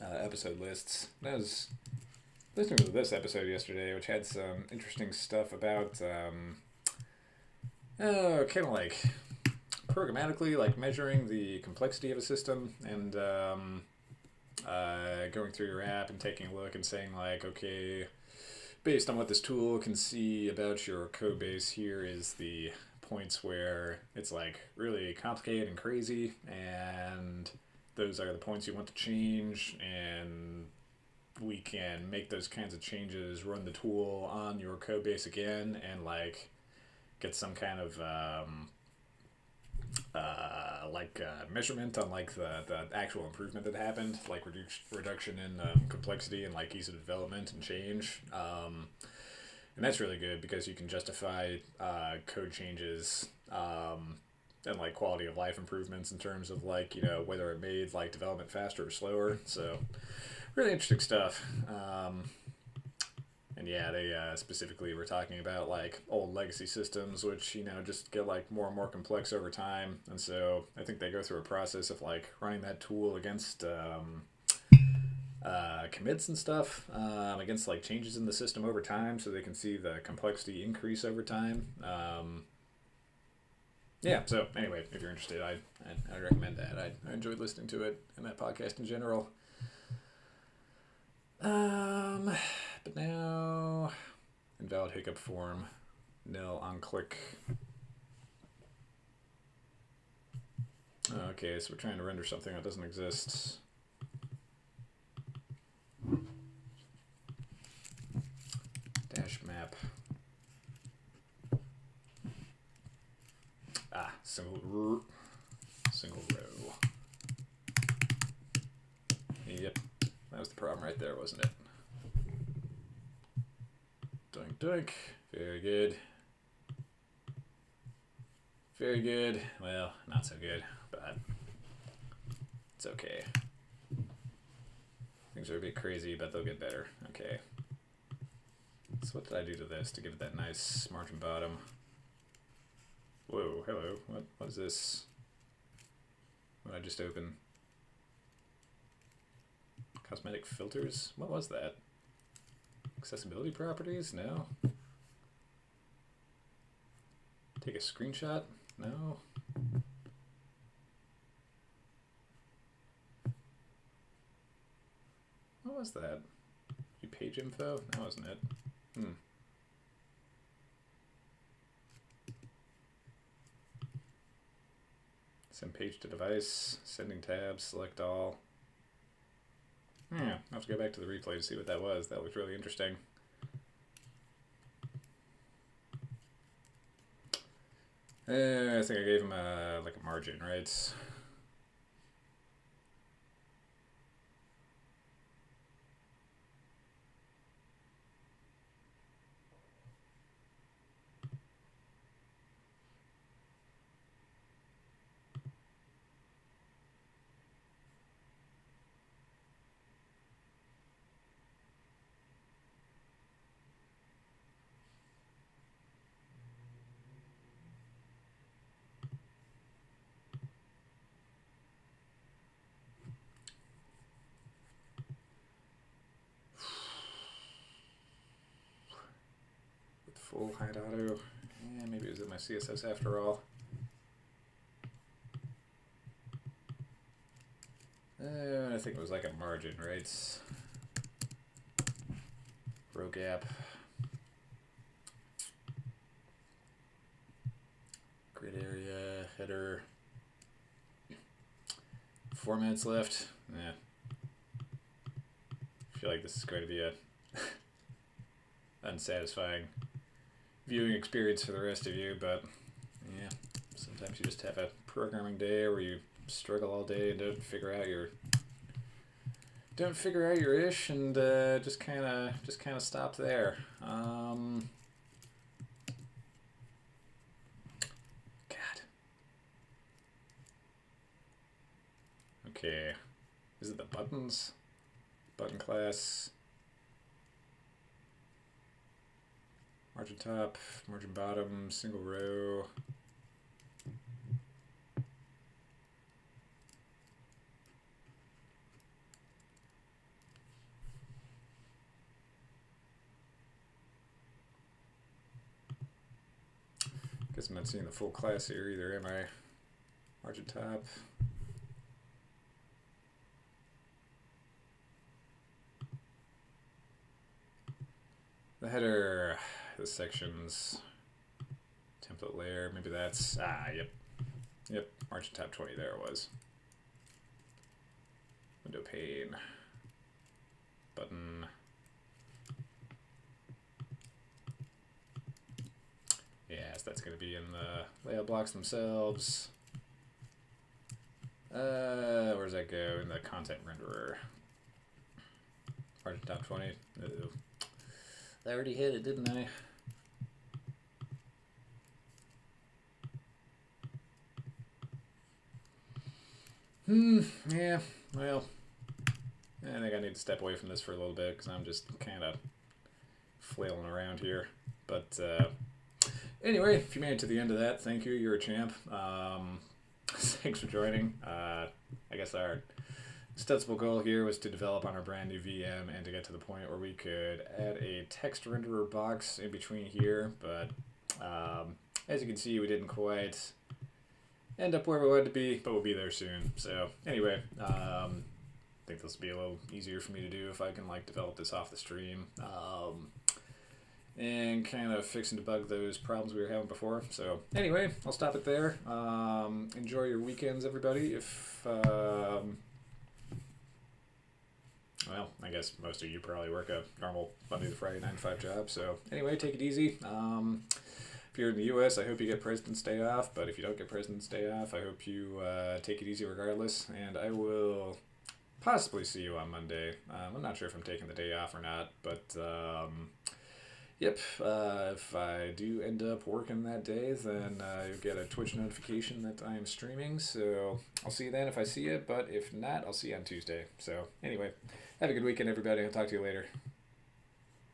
episode lists. I was listening to this episode yesterday, which had some interesting stuff about kind of like programmatically like measuring the complexity of a system and going through your app and taking a look and saying like, okay, based on what this tool can see about your code base here is the points where it's like really complicated and crazy, and those are the points you want to change, and we can make those kinds of changes, run the tool on your code base again, and like get some kind of measurement on like the actual improvement that happened, like reduction in complexity and like ease of development and change. And that's really good because you can justify code changes and like quality of life improvements in terms of like, you know, whether it made like development faster or slower. So really interesting stuff. And yeah, they specifically were talking about like old legacy systems, which, you know, just get like more and more complex over time. And so I think they go through a process of like running that tool against commits and stuff, against like changes in the system over time, so they can see the complexity increase over time. Yeah, so anyway, if you're interested, I'd recommend that. I enjoyed listening to it and that podcast in general. But now, invalid hiccup form, nil on click. Okay, so we're trying to render something that doesn't exist. Dash map. Single row. Yep, that was the problem right there, wasn't it? Doink doink. Very good. Very good. Well, not so good, but it's okay. Things are a bit crazy, but they'll get better. Okay. So what did I do to this to give it that nice margin bottom? Whoa, hello. What is this? What did I just open? Cosmetic filters? What was that? Accessibility properties? No. Take a screenshot? No. What was that? Page info? That wasn't it. Send page to device, sending tabs, select all. I'll have to go back to the replay to see what that was. That looked really interesting. I think I gave him a margin, right? Full hide auto. Yeah, maybe it was in my CSS after all. I think it was like a margin, right? Row gap. Grid area, header. 4 minutes left. Yeah. I feel like this is going to be a unsatisfying viewing experience for the rest of you, but yeah, sometimes you just have a programming day where you struggle all day and don't figure out your ish, and just kind of stop there. God. Okay, is it the buttons? Button class. Margin top, margin bottom, single row. Guess I'm not seeing the full class here either, am I? Margin top. The header, the sections, template layer, maybe that's, yep. Yep, margin tab 20, there it was. Window pane, button. Yes, that's going to be in the layout blocks themselves. Where does that go? In the content renderer. Margin tab 20. Uh-oh. I already hit it, didn't I? Yeah, well, I think I need to step away from this for a little bit because I'm just kind of flailing around here. But anyway, if you made it to the end of that, thank you. You're a champ. Thanks for joining. I guess our ostensible goal here was to develop on our brand new VM and to get to the point where we could add a text renderer box in between here. But as you can see, we didn't quite end up where we wanted to be, but we'll be there soon. So anyway, I think this will be a little easier for me to do if I can like develop this off the stream and kind of fix and debug those problems we were having before. So anyway, I'll stop it there. Enjoy your weekends, everybody. If well, I guess most of you probably work a normal Monday to Friday 9 to 5 job. So anyway, take it easy. If you're in the U.S., I hope you get President's Day off, but if you don't get President's Day off, I hope you take it easy regardless, and I will possibly see you on Monday. I'm not sure if I'm taking the day off or not, but yep, if I do end up working that day, then you'll get a Twitch notification that I am streaming, so I'll see you then if I see you, but if not, I'll see you on Tuesday. So anyway, have a good weekend, everybody. I'll talk to you later.